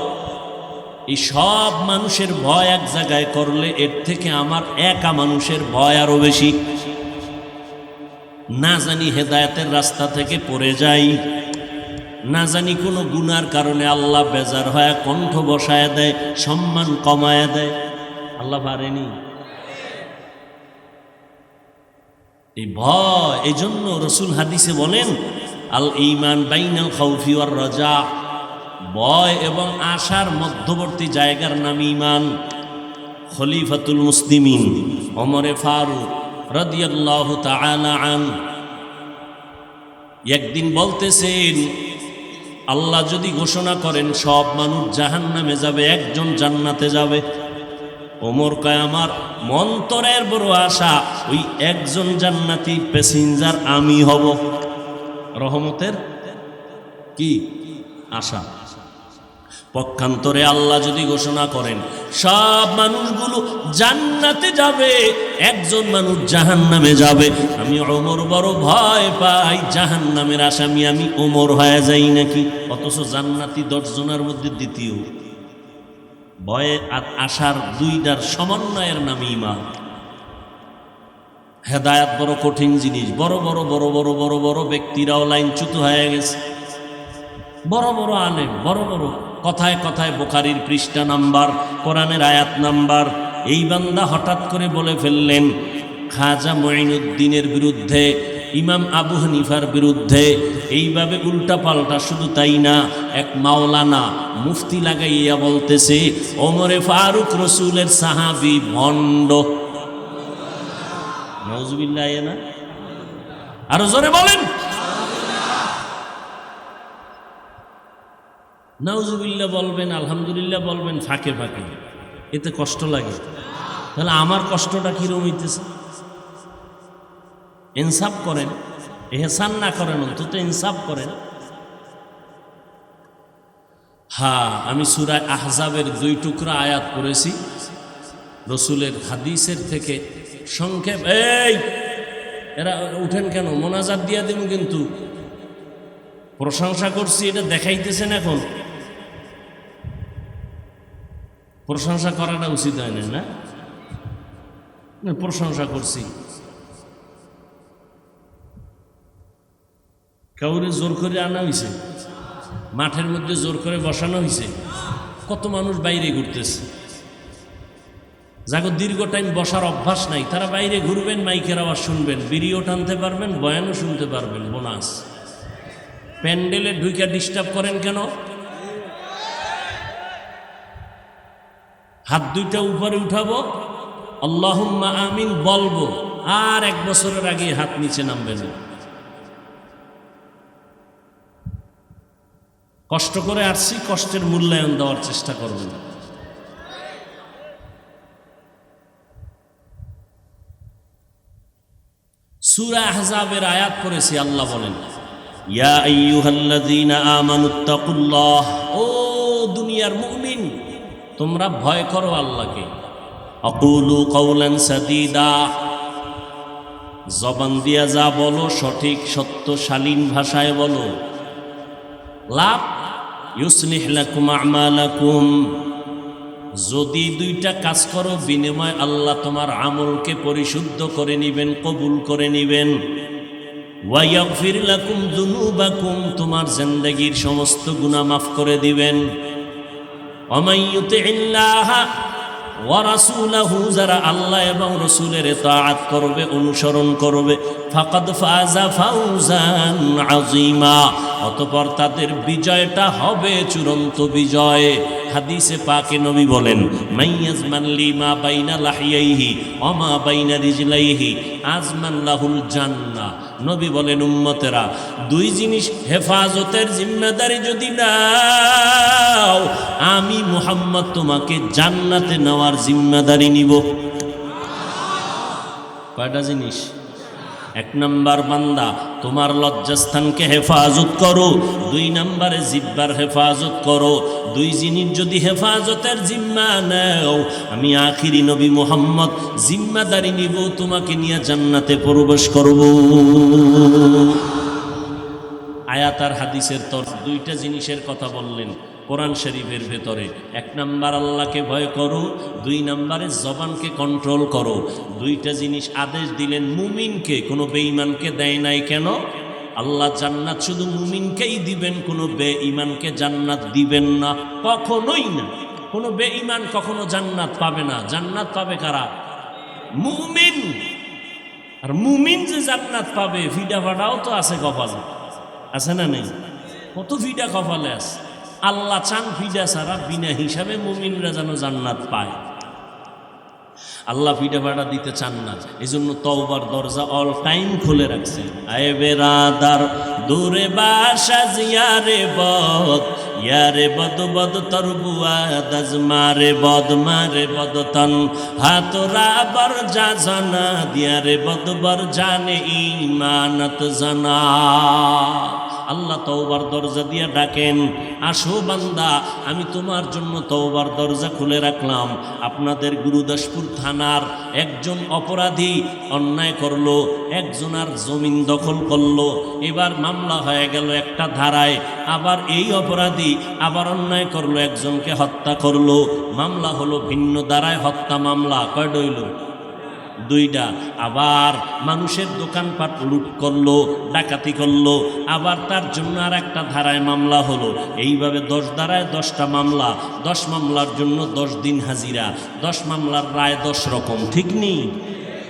S1: এই সব মানুষের ভয় এক জায়গায় করলে এর থেকে আমার একা মানুষের ভয় আরো বেশি। না জানি হেদায়েতের রাস্তা থেকে পড়ে যাই, না জানি কোনো গুনার কারণে আল্লাহ বেজার হয় কণ্ঠ বসায় দেয়, সম্মান কমায় দেয়। আল্লাহ পারেনি এই ভয়। এই জন্য রসুল হাদিসে বলেন আল ঈমান বাইনাল খাউফি ওয়ার রাজা। ভয় এবং আশার মধ্যবর্তী জায়গার নাম ঈমান। খলিফাতুল মুসলিমিন ওমরে ফারুক রাদিয়াল্লাহু তাআলা আনহু একদিন বলতেছেন, আল্লাহ যদি ঘোষণা করেন সব মানুষ জাহান্নামে যাবে, একজন জান্নাতে যাবে। ওমর কয় আমার মন্তরের বড় আশা ওই একজন জান্নাতি প্যাসেঞ্জার আমি হব। রহমতের কি আশা। পক্ষান্তরে আল্লাহ যদি ঘোষণা করেন সব মানুষগুলো জান্নাতে যাবে, একজন মানুষ জাহান্নামে যাবে, আমি ওমর বড় ভয় পাই জাহান্নামের আসামি আমি ওমর হয়ে যাই নাকি। অথচ জান্নাতি 10 জনের মধ্যে দ্বিতীয়। ভয়ে আর আশার দুইটার সমন্বয়ের নাম ঈমান। হেদায়েত বড় কঠিন জিনিস। বড় বড় বড় বড় বড় বড় ব্যক্তিরাও লাইনচ্যুত হয়ে গেছে। বড় বড় আলেম, বড় বড় কথায় কথায় বুখারীর পৃষ্ঠা নাম্বার, কোরআনের আয়াত নাম্বার। এই বান্দা হঠাৎ করে বলে ফেললেন খাজা মুঈনুদ্দিনের বিরুদ্ধে ইমাম আবু হানিফার বিরুদ্ধে এইভাবে উল্টা পাল্টা। শুধু তাই না, এক মাওলানা মুফতি লাগাইয়া বলতেছে ওমরে ফারুক রসুলের সাহাবী ভণ্ড। নাউজুবিল্লাহ না, আরো জোরে বলেন নাউজুবিল্লাহ বলবেন, আলহামদুলিল্লাহ বলবেন ফাঁকে ফাঁকে, এতে কষ্ট লাগে। তাহলে আমার কষ্টটা কিরম হইতেছে? ইনসাফ করেন, এহসান না করেন, অন্তত ইনসাফ করেন। হ্যাঁ, আমি সূরা আহজাবের 2 টুকরা আয়াত পড়েছি রসুলের হাদিসের থেকে সংক্ষেপ। এই এরা উঠেন কেন? মোনাজাত দিয়া দিন, কিন্তু প্রশংসা করছি এটা দেখাইতেছেন। এখন প্রশংসা করাটা উচিত হয় না, না? প্রশংসা করছি, কাউরে জোর করে আনা হয়েছে, মাঠের মধ্যে জোর করে বসানো হয়েছে। কত মানুষ বাইরে ঘুরতেছে, যাকে দীর্ঘ টাইম বসার অভ্যাস নাই, তারা বাইরে ঘুরবেন, মাইকের আওয়াজ শুনবেন, বিড়িও টানতে পারবেন, বয়ানও শুনতে পারবেন। বোনাস। প্যান্ডেলে ঢুইকা ডিস্টার্ব করেন কেন? হাত দুইটা উপরে উঠাবো, আল্লাহুম্মা আমিন বলবো, আর 1 বছরের আগে হাত নিচে নামবে না। কষ্ট করে আসছি, কষ্টের মূল্যায়ন দেওয়ার চেষ্টা করবেন। সূরা আহজাবের আয়াত পড়েছি, আল্লাহ বলেন ইয়া আইয়ুহাল্লাযীনা আমানুত্তাকুল্লাহ, ও দুনিয়ার মুমিন তোমরা ভয় করো আল্লাহকে। আকুলু কাওলান সাদীদা, জবান দিয়া যা বলো সঠিক সত্য শালীন ভাষায় বলো। লাভ ইউসলিহ লাকুম আমালাকুম, যদি 2টা কাজ করো বিনিময় আল্লাহ তোমার আমলকে পরিশুদ্ধ করে নিবেন, কবুল করে নিবেন। ওয়া ইয়াগফির লাকুম যুনুবাকুম, তোমার জিন্দেগীর সমস্ত গুনাহ মাফ করে দিবেন। ওয়া মান ইউতিইল্লাহ ওয়া রাসূলাহু, যারা আল্লাহ এবং রাসূলের ইতাআত করবে, অনুসরণ করবে, ফাকাদ ফাযা ফাওজান আযীমা, অতঃপর তাদের বিজয়টা হবে চূড়ান্ত বিজয়। হাদিসে পাকে নবী বলেন মাইয়াজমান লিমা বাইনা লাহিয়াইহি ওয়া মা বাইনা রিজলাইহি আজমান লাহুল জান্নাহ। নবী বলেন উম্মতেরা, 2 জিনিস হেফাজতের জিম্মেদারি যদি নাও, আমি মুহাম্মদ তোমাকে জান্নাতে নেওয়ার জিম্মেদারি নিব। কয়টা জিনিস? 1 নাম্বার বান্দা তোমার লজ্জাস্থানকে হেফাজত করো, 2 নাম্বারে জিহ্বার হেফাজত করো। 2 জিনিস যদি হেফাজতের জিম্মা নাও, আমি আখিরি নবী মুহাম্মদ জিম্মাদারি নিব, তোমাকে নিয়ে জান্নাতে প্রবেশ করব। আয়াত আর হাদিসের তর 2টা জিনিসের কথা বললেন কোরআন শরীফের ভেতরে। 1 নাম্বার আল্লাহকে ভয় করো, 2 নাম্বারে জবানকে কন্ট্রোল করো। 2টা জিনিস আদেশ দিলেন মুমিনকে, কোনো বেঈমানকে দেয় নাই। কেন? আল্লাহ জান্নাত শুধু মুমিনকেই দিবেন, কোনো বেঈমানকে জান্নাত দিবেন না, কখনোই না। কোনো বেঈমান কখনো জান্নাত পাবে না। জান্নাত পাবে কারা? মুমিন। আর মুমিন যে জান্নাত পাবে, ফিডা ফাটাও তো আছে কপালে, আছে না নেই? কত ফিডা কপালে আছে। আল্লাহ চান ফিডা ছাড়া বিনা হিসাবে মুমিনরা যেন জান্নাত পায়। আল্লাহ ফিডা ভাড়া দিতে চান না, এই জন্য তওবার দরজা অল টাইম খুলে রাখছেন। আয়ে বেরাদার দূরে বাসা জিয়ারে বদ, ইয়ারে বদ বদ তরবুয়া দাজ মারে বদ তন হাতরা বর যা জানা দিয়ারে বদ বর জানে ইমানত জানা। আল্লাহ তওবার দরজা দিয়ে ডাকেন, আসো বান্দা, আমি তোমার জন্য তওবার দরজা খুলে রাখলাম। আপনাদের গুরুদাসপুর থানার একজন অপরাধী অন্যায় করলো, একজনার জমিন দখল করলো, এবার মামলা হয়ে গেল একটা ধারায়। আবার এই অপরাধী আবার অন্যায় করলো, একজনকে হত্যা করলো, মামলা হলো ভিন্ন ধারায় হত্যা মামলা। কয়টা হইল? 2টা। আবার মানুষের দোকানপাট লুট করলো, ডাকাতি করলো, আবার তার জন্য আর একটা ধারায় মামলা হলো। এইভাবে 10 ধারায় 10টা মামলা, 10 মামলার জন্য 10 দিন হাজিরা, 10 মামলার রায় 10 রকম। ঠিক নেই?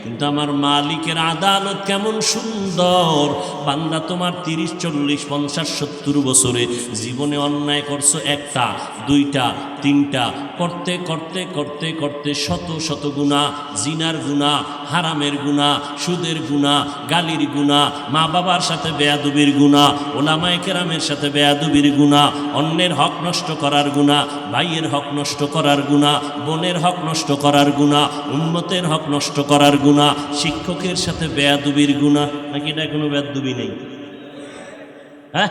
S1: কিন্তু আমার মালিকের আদালত কেমন সুন্দর। বান্দা তোমার 30, 40, 50, 70 বছরে জীবনে অন্যায় করছো, একটা, দুইটা, তিনটা, করতে করতে করতে করতে শত শত গুনাহ, জিনার গুনাহ, হারামের গুনাহ, সুদের গুনাহ, গালির গুনাহ, মা বাবার সাথে বেয়াদবির গুনাহ, ওলামায়ে কেরামের সাথে বেয়াদবির গুনাহ, অন্যের হক নষ্ট করার গুনাহ, ভাইয়ের হক নষ্ট করার গুনাহ, বোনের হক নষ্ট করার গুনাহ, উম্মতের হক নষ্ট করার গুনাহ, শিক্ষকের সাথে বেয়াদবির গুনাহ। নাকি এটা কোনো বেয়াদবি নেই? হ্যাঁ,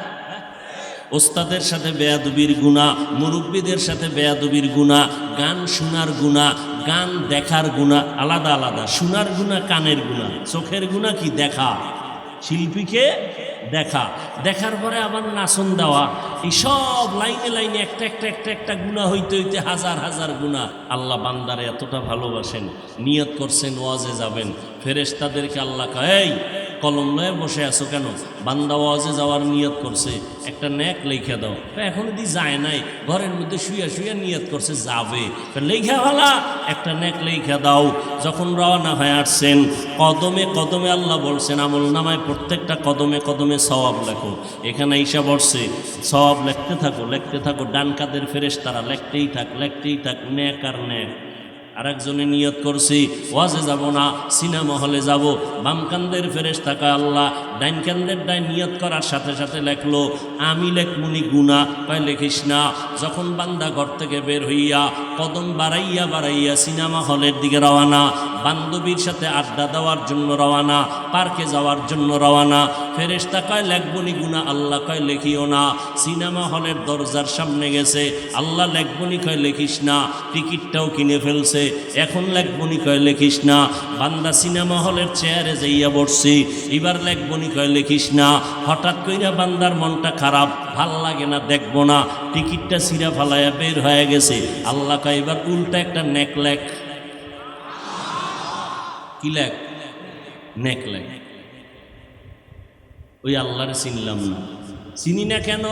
S1: ওস্তাদের সাথে বেয়াদবির গুনাহ, মুরব্বীদের সাথে বেয়াদবির গুনাহ, গান শোনার গুনাহ, গান দেখার গুনাহ আলাদা আলাদা। শোনার গুনাহ কানের গুনাহ, চোখের গুনাহ কি দেখা, শিল্পীকে দেখা, দেখার পরে আবার নাচন দেওয়া, এই সব লাইনে লাইনে একটা একটা একটা একটা গুনাহ হইতে হইতে হাজার হাজার গুনাহ। আল্লাহ বান্দারে এতটা ভালোবাসেন, নিয়ত করছেন ওয়াজে যাবেন, ফেরেশতাদেরকে আল্লাহ কয়, এই কলম লয়ে বসে আছো কেন? বান্দা ওয়াজে যাওয়ার নিয়ত করছে, একটা নেক লেখা দাও। এখন যদি যায় নাই, ঘরের মধ্যে শুয়ে শুয়ে নিয়ত করছে যাবে, লেখা ভালা একটা নেক লেখা দাও। যখন রওনা হয়ে আসছেন, কদমে কদমে আল্লাহ বলছেন আমল নামায় প্রত্যেকটা কদমে কদমে সওয়াব লেখো। এখানে ঈশা বলছে সওয়াব লিখতে থাকো, লিখতে থাকো। ডান কাদের ফেরেশতারা লিখতেই থাক, লিখতেই থাক, নেক আর নেক। আরেকজনে নিয়ত করছি ওয়াজে যাব না, সিনেমা হলে যাব। বাম কান্দের ফেরেশতা কয় আল্লাহ, ডাইন কান্দের ডাইন নিয়ত করার সাথে সাথে লেখলো আমি লেখমুনি গুনাহ, কয় লেখিস না। যখন বান্দা ঘর থেকে বের হইয়া কদম বাড়াইয়া বাড়াইয়া সিনেমা হলের দিকে রওয়ানা, বান্ধবীর সাথে আড্ডা দেওয়ার জন্য রওয়ানা, পার্কে যাওয়ার জন্য রওয়ানা, ফেরেশতা কয় লেখবনি গুনাহ, আল্লাহ কয় লেখিও না। সিনেমা হলের দরজার সামনে গেছে, আল্লাহ লেখবনি কয় লেখিস না। টিকিটটাও কিনে ফেলছে, এখন লেখবনি কয় লেখিস না। বান্দা সিনেমা হলের চেয়ারে যাইয়া বসছি, এবার লেখবনি কয় লেখিস না। হঠাৎ কইরা বান্দার মনটা খারাপ, ভাল লাগে না, দেখবো না, টিকিটটা ছিঁড়া ফালাইয়া বের হয়ে গেছে। আল্লাহ কয় এবার উল্টা একটা নেক লেখ। কি লেখ? নেক লেখ। ওই আল্লাহরে চিনলাম না। চিনি না কেন?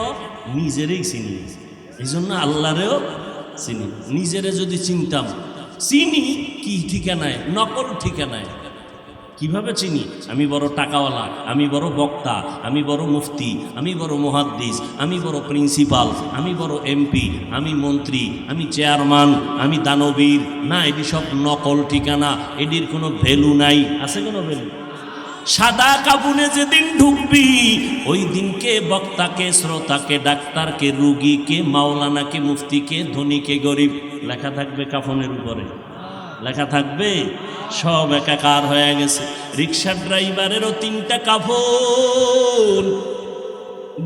S1: নিজেরই চিনি, এই জন্য আল্লাহরেও চিনি। নিজেরে যদি চিনতাম, চিনি কি ঠিকানায়, নকল ঠিকানায়। কিভাবে চিনি? আমি বড় টাকাওয়ালা, আমি বড় বক্তা, আমি বড় মুফতি, আমি বড় মুহাদ্দিস, আমি বড় প্রিন্সিপাল, আমি বড় এমপি, আমি মন্ত্রী, আমি চেয়ারম্যান, আমি দানবীর। না, এটি সব নকল ঠিকানা, এটির কোনো ভ্যালু নাই। আছে কোনো ভ্যালু? সাদা কাবুনে যেদিন ঢুকবি, ওই দিনকে বক্তাকে, শ্রোতাকে, ডাক্তারকে, রুগীকে, মাওলানাকে, মুফতিকে, ধনীকে, গরিব লেখা থাকবে কাফনের উপরে, লেখা থাকবে। সব একাকার হয়ে গেছে। রিক্সা ড্রাইভারেরও 3টা কাফন।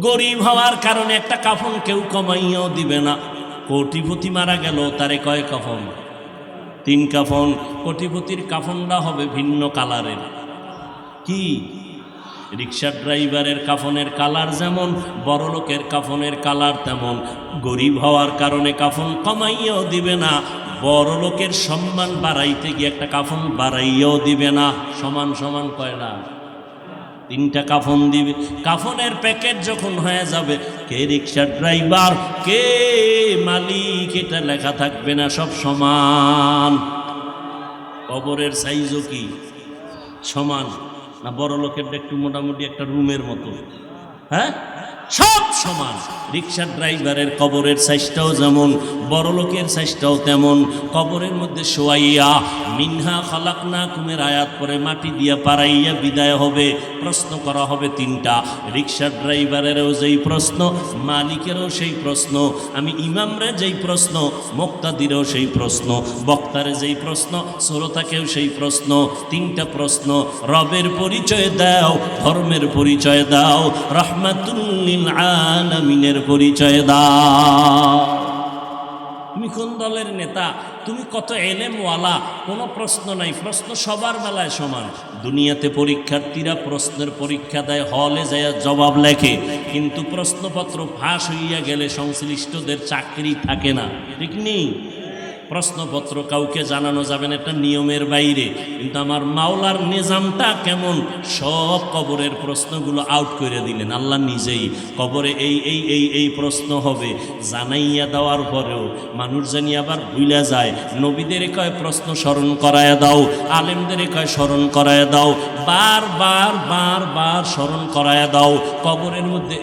S1: গরিব হওয়ার কারণে একটা কাফন কেউ কমাইয়াও দিবে না। কোটিপতি মারা গেল, তারে কয় কাফন? 3 কাফন। কোটিপতির কাফনটা হবে ভিন্ন কালারের। কি? রিক্সা ড্রাইভারের কাফনের কালার যেমন, বড় লোকের কাফনের কালার তেমন। গরিব হওয়ার কারণে কাফন কমাইয়াও দিবে না, বড় লোকের সম্মান বাড়াইতে গিয়ে একটা কাফন বাড়াইয়াও দিবে না। সমান সমান কয়টা? 3টা কাফন দিবে। কাফনের প্যাকেট যখন হয়ে যাবে, কে রিক্সা ড্রাইভার, কে মালিক, এটা লেখা থাকবে না, সব সমান। কবরের সাইজও কি সমান না? বড় লোকের একটু মোটামুটি একটা রুমের মতো, হ্যাঁ, সব সমান। রিক্সা ড্রাইভারের কবরের সাইজটাও যেমন, বড় লোকের সাইজটাও তেমন। কবরের মধ্যে শোয়াইয়া মিনহা খালাকনাকুমের আয়াত পরে মাটি দিয়া পাড়াইয়া বিদায় হবে। প্রশ্ন করা হবে 3টা। রিক্সা ড্রাইভারেরও যেই প্রশ্ন, মালিকেরও সেই প্রশ্ন, আমি ইমামরে যেই প্রশ্ন, মুক্তাদিরও সেই প্রশ্ন, বক্তারে যেই প্রশ্ন, শ্রোতাকেও সেই প্রশ্ন। 3টা প্রশ্ন। রবের পরিচয় দাও, ধর্মের পরিচয় দাও, রাহমাতুল লিল আলামিনের পরিচয় দাও। তুমি কোন দলের নেতা, তুমি কত এলেমওয়ালা, কোনো প্রশ্ন নাই। প্রশ্ন সবার বেলায় সমান। দুনিয়াতে পরীক্ষার্থীরা প্রশ্নের পরীক্ষা দেয়, হলে যায় জবাব লেখে, কিন্তু প্রশ্নপত্র ফাঁস হইয়া গেলে সংশ্লিষ্টদের চাকরি থাকে না। ঠিক নেই? প্রশ্নপত্র কাউকে জানানো যাবে না, এটা নিয়মের বাইরে। কিন্তু আমার মাওলার নিজামটা কেমন, সব কবরের প্রশ্নগুলো আউট করে দিলেন আল্লাহ নিজেই। কবরে এই প্রশ্ন হবে, জানাইয়া দেওয়ার পরেও মানুষ জানি আবার ভুলে যায়। নবীদের কয় প্রশ্ন স্মরণ করায়া দাও, আলেমদের কয় স্মরণ করায়া দাও, বারবার স্মরণ করায়া দাও। কবরের মধ্যে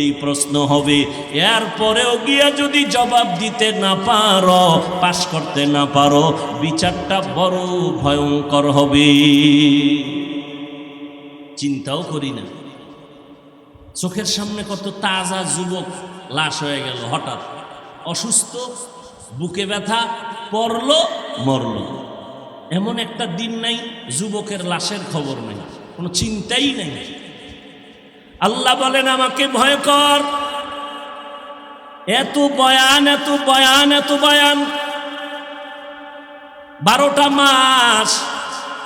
S1: এই প্রশ্ন হবে। এরপরেও গিয়া যদি জবাব দিতে না পারো, পাশ করতে না পারো, বিচারটা বড় ভয়ঙ্কর হবে। চিন্তাও করি না, চোখের সামনে কত তাজা যুবক লাশ হয়ে গেল, হঠাৎ অসুস্থ, বুকে ব্যথা, পড়লো মরল। এমন একটা দিন নাই যুবকের লাশের খবর নেই, কোনো চিন্তাই নেই। আল্লাহ বলেন আমাকে ভয় কর। এত বয়ান 12টা মাস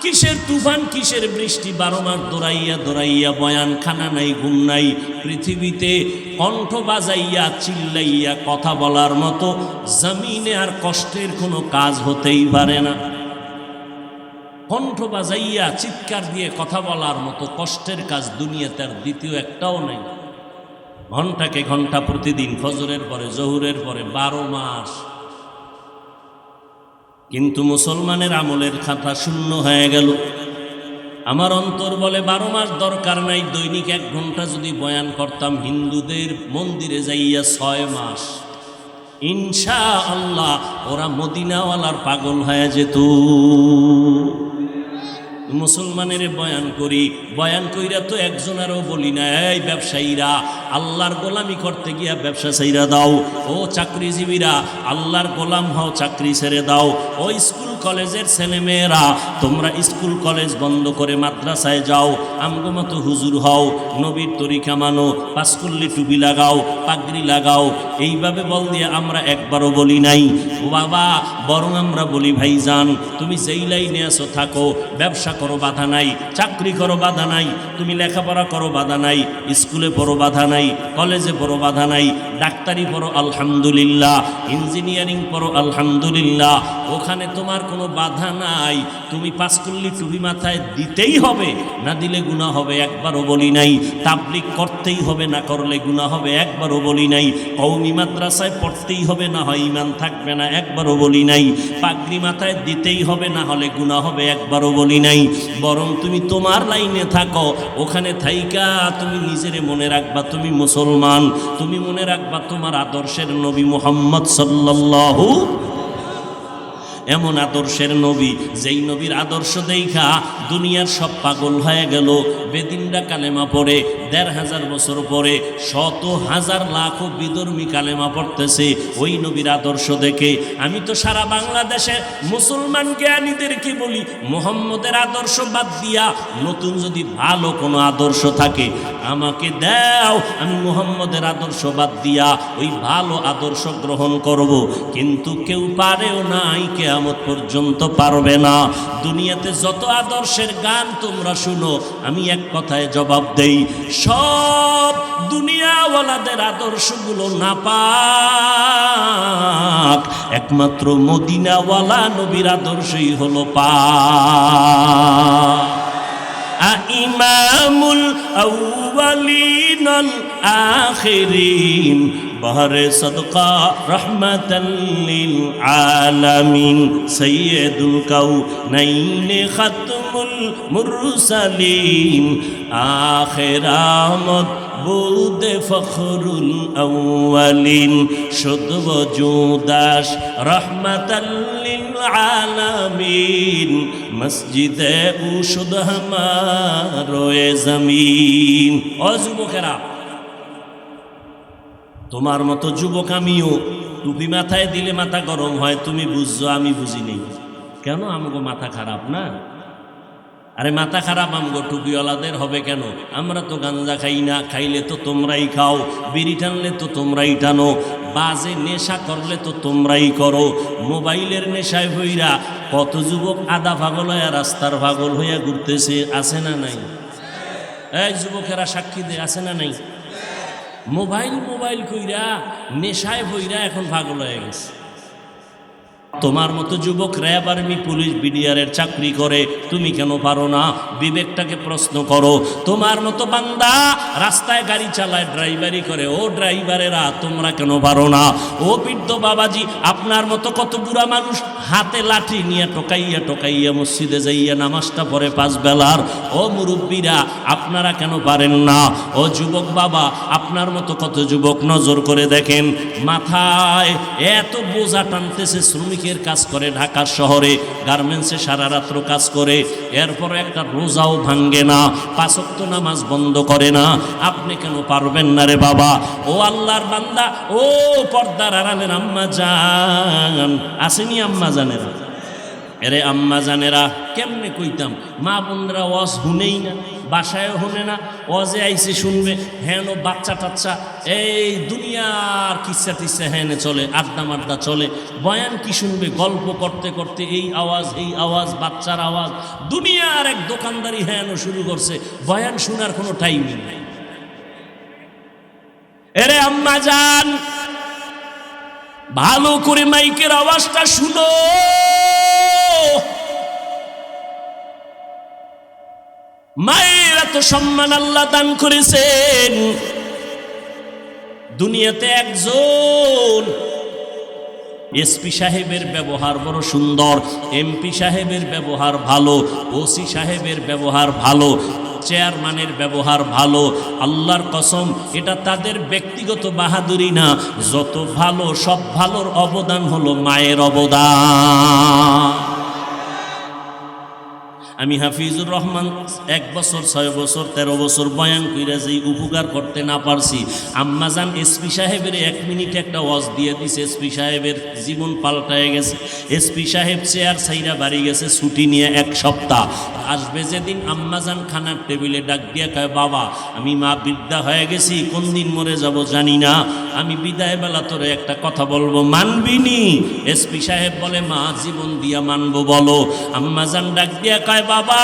S1: কিসের তুফান, কিসের বৃষ্টি, 12 মাস দৌড়াইয়া বয়ান, খানা নাই, ঘুম নাই। পৃথিবীতে কণ্ঠ বাজাইয়া চিল্লাইয়া কথা বলার মতো জমিনে আর কষ্টের কোনো কাজ হতেই পারে না। কণ্ঠ বাজাইয়া চিৎকার দিয়ে কথা বলার মতো কষ্টের কাজ দুনিয়াতে আর দ্বিতীয় একটাও নেই। ঘন্টাকে ঘন্টা প্রতিদিন, ফজরের পরে, জহুরের পরে, 12 মাস। কিন্তু মুসলমানের আমলের খাতা শূন্য হয়ে গেল। আমার অন্তর বলে 12 মাস দরকার নাই, দৈনিক 1 ঘন্টা যদি বয়ান করতাম হিন্দুদের মন্দিরে যাইয়া 6 মাস, ইনশাআল্লাহ ওরা মদিনাওয়ালার পাগল হয়ে যেত। মুসলমানের বয়ান করি, বয়ান কইরা তো একজনেরও বলি না, এই ব্যবসায়ীরা আল্লাহর গোলামি করতে গিয়া ব্যবসা ছেড়ে দাও। ও চাকরিজীবীরা আল্লাহর গোলাম হও, চাকরি ছেড়ে দাও। ও স্কুল কলেজের ছেলেমেয়েরা তোমরা স্কুল কলেজ বন্ধ করে মাদ্রাসায় যাও, আমগো মতো হুজুর হও, নবীর তরিকা মানো, পাঁচকুল্লি টুপি লাগাও, পাগড়ি লাগাও। এইভাবে বল দিয়ে আমরা একবারও বলি নাই ও বাবা, বরং আমরা বলি ভাইজান তুমি যেই লাইনে আছো থাকো, ব্যবসা করো বাধা নাই, চাকরি করো বাধা নাই, তুমি লেখাপড়া করো বাধা নাই, স্কুলে পড়ো বাধা নাই, কলেজে পড়ো বাধা নাই, ডাক্তারি পড়ো আলহামদুলিল্লাহ, ইঞ্জিনিয়ারিং পড়ো আলহামদুলিল্লাহ, ওখানে তোমার কোনো বাধা নাই। তুমি পাঁচকুল্লি টুপি মাথায় দিতেই হবে, না দিলে গুনাহ হবে, একবারও বলি নাই। তাবলীগ করতেই হবে, না করলে গুনাহ হবে, একবারও বলি নাই। কওমি মাদ্রাসায় পড়তেই হবে, না হয় ঈমান থাকবে না, একবারও বলি নাই। পাগড়ি মাথায় দিতেই হবে, না হলে গুনাহ হবে, একবারও বলি নাই। বরং তুমি তোমার লাইনে থাকো, ওখানে থাইকা তুমি নিজেরে মনে রাখবা তুমি মুসলমান, তুমি মনে রাখবা তোমার আদর্শের নবী মুহাম্মদ সাল্লাল্লাহু, এমন আদর্শের নবী, যেই নবীর আদর্শ দেখা দুনিয়ার সব পাগল হয়ে গেল। বেদিনরা কালেমা পড়ে, ১৫০০ বছর পরে ১০০,০০০ লাখো বিধর্মী কালেমা পড়তেছে ওই নবীর আদর্শ দেখে। আমি তো সারা বাংলাদেশে মুসলমান জ্ঞানীদেরকে বলি, মুহাম্মদের আদর্শ বাদ দিয়া নতুন যদি ভালো কোনো আদর্শ থাকে আমাকে দাও, আমি মুহাম্মদের আদর্শ বাদ দিয়া ওই ভালো আদর্শ গ্রহণ করব। কিন্তু কেউ পারেও নাই, কিয়ামত পর্যন্ত পারবে না। দুনিয়াতে যত আদর্শের গান তোমরা শুনো, আমি এক কথায় জবাব দেই, সব দুনিয়াওয়ালাদের আদর্শগুলো নাপাক, একমাত্র মদিনাওয়ালা নবীর আদর্শই হলো পাক। ইমামুল আউয়ালিন আল আখিরিন বহরে সদকা রহমাতাল লিল আলামিন সাইয়্যিদুল কাউনাইন খাতমুল মুরসালিন আখিরামত বুদে ফখরুল আউয়ালিন শুদ্ধ ওজুদাস রহমাতাল লিল আলামিন মসজিদে উশুদ হামারোয়ে জমিন। ও যুবকেরা, তোমার মতো যুবক আমিও। টুপি মাথায় দিলে মাথা গরম হয়, তুমি বুঝছো, আমি বুঝি নেই। কেন? আমগো মাথা খারাপ না? আরে মাথা খারাপ আমগো টুপিওয়ালাদের হবে কেন? আমরা তো গাঞ্জা খাই না, খাইলে তো তোমরাই খাও, বিড়ি টানলে তো তোমরাই টানো, বাজে নেশা করলে তো তোমরাই করো, মোবাইলের নেশায় হইরা কত যুবক আধা পাগল হইয়া রাস্তার পাগল হইয়া ঘুরতেছে, আছে না নাই? এই যুবকেরা সাক্ষী দে, আছে না নাই? মোবাইল কইরা নেশায় হইরা এখন পাগল হয়ে গেছে। তোমার মতো যুবক র্যাব আর্মি পুলিশ বিডিআরের চাকরি করে, তুমি কেন পারো না? বিবেকটাকে প্রশ্ন করো। তোমার মতো বান্দা রাস্তায় গাড়ি চালায়, ড্রাইভারি করে, ও ড্রাইভারেরা তোমরা কেন পারো না? ও বৃদ্ধ বাবাজি, আপনার মতো কত বুড়া মানুষ হাতে লাঠি নিয়ে টোকাইয়া টোকাইয়া মসজিদে যাইয়া নামাজটা পড়ে 5 বেলার, ও মুরব্বীরা আপনারা কেন পারেন না? ও যুবক বাবা, আপনার মতো কত যুবক নজর করে দেখেন, মাথায় এত বোঝা টানতেছে, শ্রমিকের কাজ করে ঢাকা শহরে, গার্মেন্টসে সারা রাত্র কাজ করে, এরপর একটা রোজাও ভাঙ্গে না, 5 ওয়াক্ত নামাজ বন্ধ করে না। আপনি কেন পারবেন না রে বাবা? ও আল্লাহর বান্দা, ও পর্দার আড়ালের আম্মা জান, আসেনি আম্মা জানেরা? এরে আম্মা জানেরা, কেমনে কইতাম, মা বোনরা ওয়াজ শুনেই না, বাসায়ও শুনে না, ওয়াজে আইসে শুনবে, হ্যাঁ বাচ্চা টাচ্চা এই দুনিয়ার কিচ্ছা টিচ্ছা হ্যাঁ চলে, আড্ডা মাড্ডা চলে, বয়ান কি শুনবে? গল্প করতে করতে এই আওয়াজ, বাচ্চার আওয়াজ, দুনিয়ার এক দোকানদারি হ্যাঁ শুরু করছে, বয়ান শোনার কোনো টাইমই নেই। এরে আম্মা জান, ভালো করে মাইকের আওয়াজটা শুনো। মায়ের এত সম্মান আল্লাহ দান করেছেন, দুনিয়াতে একজন এসপি সাহেবের ব্যবহার বড় সুন্দর, এমপি সাহেবের ব্যবহার ভালো, ওসি সাহেবের ব্যবহার ভালো, চেয়ারম্যানের ব্যবহার ভালো। আল্লাহর কসম, এটা তাদের ব্যক্তিগত বাহাদুরি না, যত ভালো সব ভালোর অবদান হলো মায়ের অবদান। আমি হাফিজুর রহমান 1 বছর 6 বছর 13 বছর বয়ান কইরা যেই উপকার করতে না পারছি, আম্মাজান এসপি সাহেবের 1 মিনিট একটা ওয়াজ দিয়ে দিছে, এসপি সাহেবের জীবন পাল্টায় গেছে। এসপি সাহেব চেয়ার ছাইরা বাড়ি গেছে ছুটি নিয়ে 1 সপ্তাহ। আসবে যেদিন আম্মাজান খানার টেবিলে ডাক দিয়ে কয়, বাবা আমি মা বৃদ্ধা হয়ে গেছি, কোন দিন মরে যাব জানি না, আমি বিদায় বেলা তোরে একটা কথা বলবো, মানবিনি? এসপি সাহেব বলে, মা জীবন দিয়া মানবো, বলো। আম্মাজান ডাক দিয়া কয়, বাবা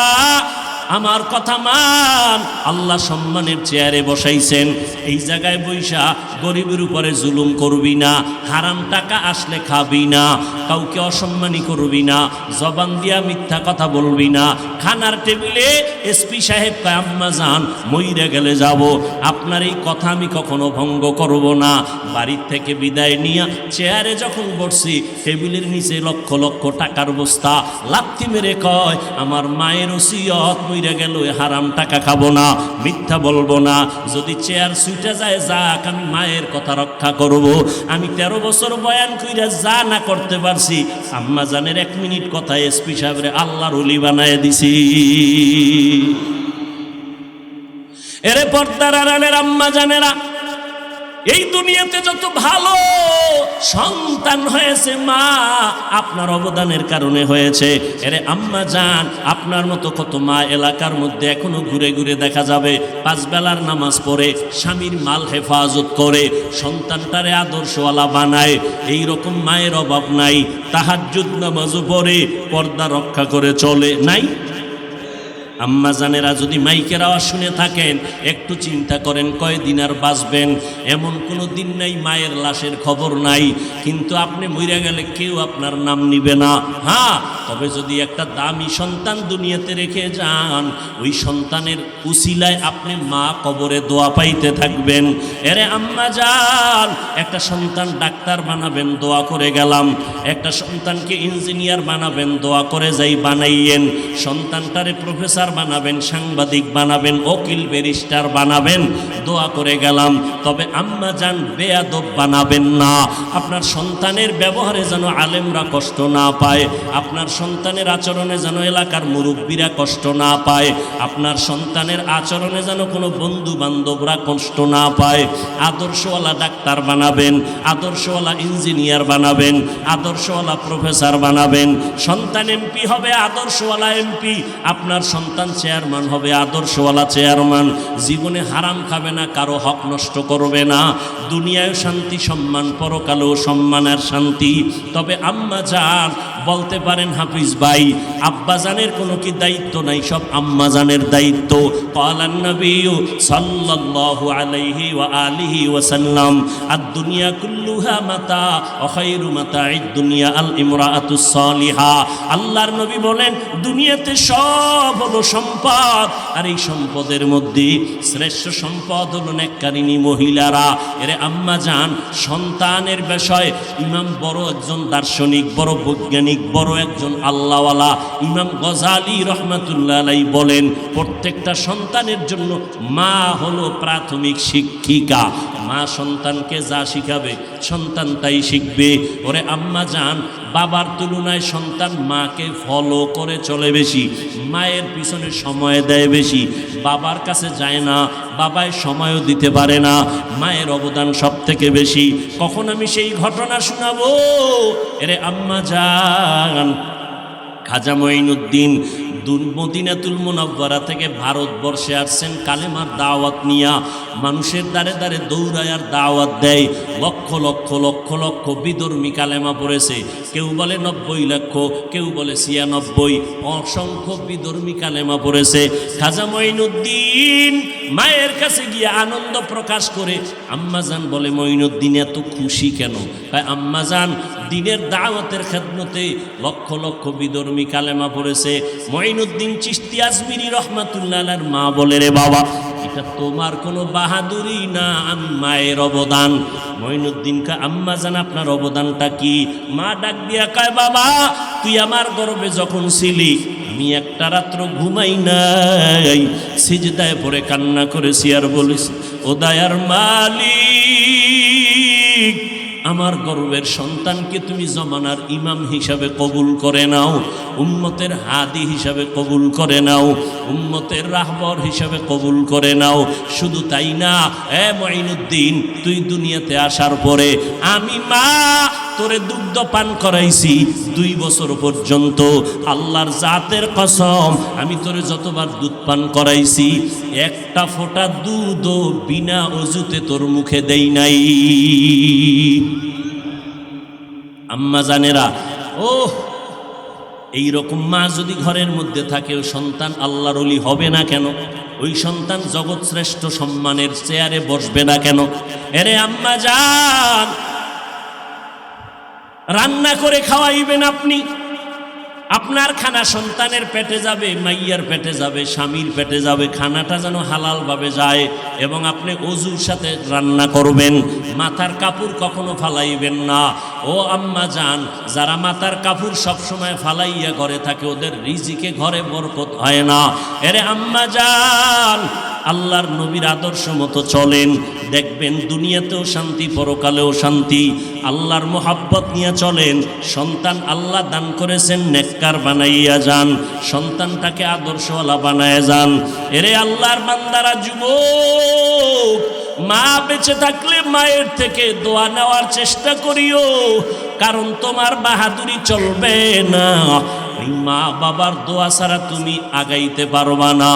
S1: আমার কথা মান, আল্লাহ সম্মানের চেয়ারে বসাইছেন, এই জায়গায় বৈশা গরিবের উপরে জুলুম করবি না, হারাম টাকা আসলে খাবি না, কাউকে অসম্মানী করবি না, জবান দিয়া মিথ্যা কথা বলবি না। খানার টেবিলে এসপি সাহেব কয়, আম্মা জান মইরা গেলে যাব, আপনার এই কথা আমি কখনো ভঙ্গ করব না। বাড়ির থেকে বিদায় নিয়া চেয়ারে যখন বসছি, টেবিলের নিচে লক্ষ লক্ষ টাকার বস্তা, লাথি মেরে কয়, আমার মায়ের ওসিয়ত, মইরা গেল হারাম টাকা খাবো না, মিথ্যা বলবো না, যদি চেয়ার ছুটে যায় যাক, আমি মায়ের কথা রক্ষা করব। আমি 13 বছর বয়ান কইরা যা না করতে পারছি, আম্মা জানের 1 মিনিট কথা এসপি সাহেবরে আল্লাহর ওলি বানায় দিছি। এরে পর্দার আড়ালের আম্মা জানেরা, এই দুনিয়াতে যত ভালো সন্তান হয়েছে মা আপনার অবদানের কারণে হয়েছে। এরে আম্মা জান, আপনার মতো কত মা এলাকার মধ্যে এখনো ঘুরে ঘুরে দেখা যাবে 5 বেলার নামাজ পড়ে, স্বামীর মাল হেফাজত করে, সন্তানটারে আদর্শওয়ালা বানায়। এই রকম মায়ের অভাব নাই, তাহাজ্জুদ নামাজও পড়ে, পর্দা রক্ষা করে চলে, নাই? আম্মা জানেরা, যদি মাইকের আওয়াজ শুনে থাকেন একটু চিন্তা করেন, কয়দিন আর বাঁচবেন? এমন কোনো দিন নাই মায়ের লাশের খবর নাই, কিন্তু আপনি মইরা গেলে কেউ আপনার নাম নিবে না। হ্যাঁ, তবে যদি একটা দামি সন্তান দুনিয়াতে রেখে যান, ওই সন্তানের উসিলায় আপনি মা কবরে দোয়া পাইতে থাকবেন। এরে আম্মা জান, একটা সন্তান ডাক্তার বানাবেন, দোয়া করে গেলাম। একটা সন্তানকে ইঞ্জিনিয়ার বানাবেন, দোয়া করে যাই বানাইয়েন। সন্তানটারে প্রফেসর বানাবেন, সাংবাদিক বানাবেন, উকিল ব্যারিস্টার বানাবেন, দোয়া করে গেলাম। তবে আম্মা জান বেয়াদব বানাবেন না। আপনার সন্তানের ব্যবহারে যেন আলেমরা কষ্ট না পায়, আপনার সন্তানের আচরণে যেন এলাকার মুরব্বীরা কষ্ট না পায়, আপনার সন্তানের আচরণে যেন কোনো বন্ধু বান্ধবরা কষ্ট না পায়। আদর্শওয়ালা ডাক্তার বানাবেন, আদর্শওয়ালা ইঞ্জিনিয়ার বানাবেন, আদর্শওয়ালা প্রফেসর বানাবেন। সন্তান এমপি হবে, আদর্শওয়ালা এমপি। আপনার সন্তান চেয়ারম্যান হবে, আদর্শওয়ালা চেয়ারম্যান। জীবনে হারাম খাবে না, কারো হক নষ্ট করবে না। দুনিয়ায় শান্তি সম্মান, পরকালেও সম্মান আর শান্তি। তবে আম্মা জান, বলতে পারেন হাফিজ ভাই আব্বাজানের কোনো কি দায়িত্ব নাই, সব আম্মাজানের দায়িত্ব। ক্বালান নবী সাল্লাল্লাহু আলাইহি ওয়া আলিহি ওয়াসাল্লাম আদ-দুনিয়া কুল্লুহা মাতা ওয়া খায়রু মাতা'id দুনিয়া আল ইমরাআতুস সালিহা। আল্লাহর নবী বলেন দুনিয়াতে সব হলো সম্পদ, আর এই সম্পদের মধ্যে শ্রেষ্ঠ সম্পদ হলো নেককারিনী মহিলারা। এরে আম্মা জান, সন্তানের বিষয় ইমাম বড় একজন দার্শনিক, বড় বৈজ্ঞানিক, বড় একজন আল্লাহওয়ালা ইমাম গজালি রহমাতুল্লাহ আলাইহি বলেন প্রত্যেকটা সন্তানের জন্য মা হলো প্রাথমিক শিক্ষিকা। মা সন্তানকে যা শিখাবে সন্তান তাই শিখবে। ওরে আম্মা জান, বাবার তুলনায় সন্তান মাকে ফলো করে চলে বেশি, মায়ের পিছনে সময় দেয় বেশি, বাবার কাছে যায় না, বাবায় সময়ও দিতে পারে না, মায়ের অবদান সব থেকে বেশি। কখন আমি সেই ঘটনা শোনাবো? এরে আম্মা জান, খাজা মঈনুদ্দিন মদিনাতুল মুনাওয়ারা থেকে ভারতবর্ষে আসছেন কালেমার দাওয়াত নিয়া। মানুষের দ্বারে দ্বারে দৌড়ায় আর দাওয়াত দেয়। লক্ষ লক্ষ লক্ষ লক্ষ বিধর্মী কালেমা পড়েছে, কেউ বলে 90 লক্ষ, কেউ বলে 96, অসংখ্য বিধর্মী কালেমা পড়েছে। খাজা মঈনুদ্দিন মায়ের কাছে গিয়ে আনন্দ প্রকাশ করে। আম্মাজান বলে মঈনুদ্দিন এত খুশি কেন? আম্মাজান দিনের দাওয়াতের খেদমতে লক্ষ লক্ষ বিধর্মী কালেমা পড়েছে। মঈনুদ্দিন চিশতি আজমিরি রহমাতুল্লাহ আলাইহির মা বলে, রে বাবা, এটা তোমার কোনো বাহাদুরি না, আমি মায়ের অবদান। মঈনুদ্দিন কা আম্মা জান আপনার অবদানটা কি? মা ডাক দিয়া কয়, বাবা তুই আমার গর্ভে যখন ছিলি আমি একটা রাত্র ঘুমাই নাই, সিজদায় পড়ে কান্না করেছি আর বলেছি, ও দয়ার মালিক, আমার গর্বের সন্তানকে তুমি জমানার ইমাম হিসাবে কবুল করে নাও, উম্মতের হাদি হিসাবে কবুল করে নাও, উম্মতের রাহবর হিসাবে কবুল করে নাও। শুধু তাই না, এ মঈনুদ্দিন, তুই দুনিয়াতে আসার পরে আমি মা তোরে দুগ্ধ পান করাইছি 2 বছর পর্যন্ত। আল্লাহর জাতের কসম, আমি তোরে যতবার দুধ পান করাইছি একটা ফোঁটা দুধও বিনা অজুতে তোর মুখে দেই নাই। আম্মা জানেরা, ও এইরকম মা যদি ঘরের মধ্যে থাকে, ও সন্তান আল্লাহর ওলি হবে না কেন? ওই সন্তান জগৎ শ্রেষ্ঠ সম্মানের চেয়ারে বসবে না কেন? এরে আম্মা জান, রান্না করে খাওয়াইবেন আপনি, আপনার খানা সন্তানের পেটে যাবে, মাইয়ার পেটে যাবে, স্বামীর পেটে যাবে, খানাটা যেন হালালভাবে যায়। এবং আপনি অজুর সাথে রান্না করবেন, মাথার কাপড় কখনো ফালাইবেন না। ও আম্মা জান, যারা মাথার কাপড় সবসময় ফালাইয়া ঘরে থাকে, ওদের রিজিকে ঘরে বরকত হয় না। এরে আম্মা জান, আল্লাহর নবীর আদর্শ মতো চলেন, দেখবেন দুনিয়াতেও শান্তি, পরকালেও শান্তি। আল্লাহর মোহাব্বত নিয়ে চলেন। সন্তান আল্লাহ দান করেছেন, নেককার বানাইয়া যান, সন্তানটাকে আদর্শওয়ালা বানায় যান। এরে আল্লাহর বান্দারা, যুবক, মা বেঁচে থাকলে মায়ের থেকে দোয়া নেওয়ার চেষ্টা করিও, কারণ তোমার বাহাদুরি চলবে না। এই মা বাবার দোয়া ছাড়া তুমি আগাইতে পারবা না।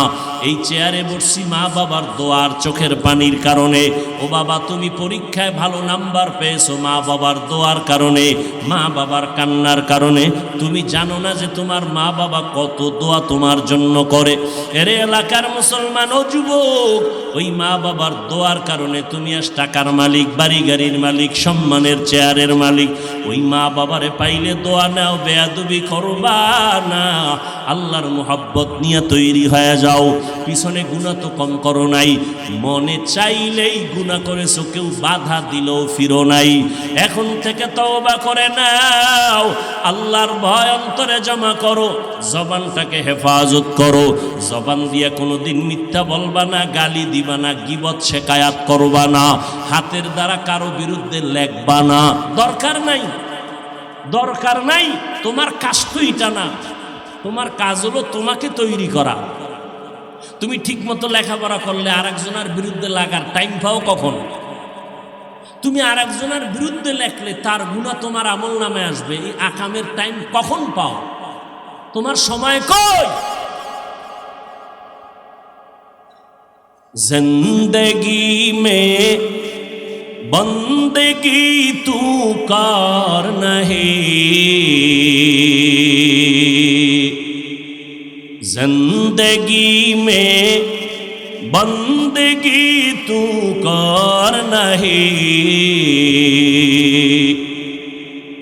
S1: এই চেয়ারে বসছি মা বাবার দোয়ার চোখের পানির কারণে। ও বাবা, তুমি পরীক্ষায় ভালো নাম্বার পেয়েছো মা বাবার দোয়ার কারণে, মা বাবার কান্নার কারণে। তুমি জানো না যে তোমার মা বাবা কত দোয়া তোমার জন্য করে। এরে এলাকার মুসলমান ও যুবক, ওই মা বাবার দোয়ার কারণে তুমি আজ টাকার মালিক, বাড়ি গাড়ির মালিক, সম্মানের চেয়ারের মালিক। ওই মা বাবারে পাইলে দোয়া নাও, বেয়াদবি করবা না, আল্লাহর মুহাব্বত নিয়ে তৈরি হয়ে যাও। পিছনে গুনাহ তো কম করো নাই, মনে চাইলেই গুনাহ করেছো, কেউ বাধা দিলেও ফিরো নাই। এখন থেকে তওবা করে নাও, আল্লাহর ভয় অন্তরে জমা করো, জবানটাকে হেফাজত করো। জবান দিয়ে কোনোদিন মিথ্যা বলবা না, গালি দিবা না, গীবত শেকায়াত করবা না, হাতের দ্বারা কারো বিরুদ্ধে লেখবা না। দরকার নাই, দরকার নাই। তোমার কাজ তো এটা না, তোমার কাজ হলো তোমাকে তৈরি করা। তুমি ঠিক মতো লেখাপড়া করলে আরেকজনের বিরুদ্ধে লাগার টাইম পাও কখন? তুমি আরেকজনের বিরুদ্ধে লেখলে তার গুনাহ তোমার আমল নামে আসবে, এই আকামের টাইম কখন পাও? তোমার সময় কই? জিন্দগি মে বন্দগি তু কার নহি, जिंदगी में बंदगी तू कर नहीं,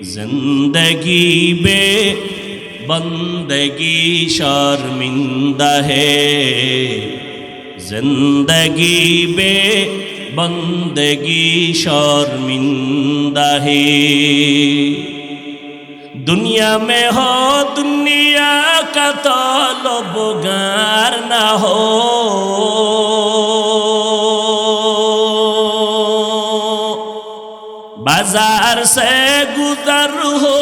S1: जिंदगी में बंदगी शर्मिंदा है, जिंदगी में बंदगी शर्मिंदा है। दुनिया में हो दुनिया का तलबगार ना हो, बाजार से गुजर हो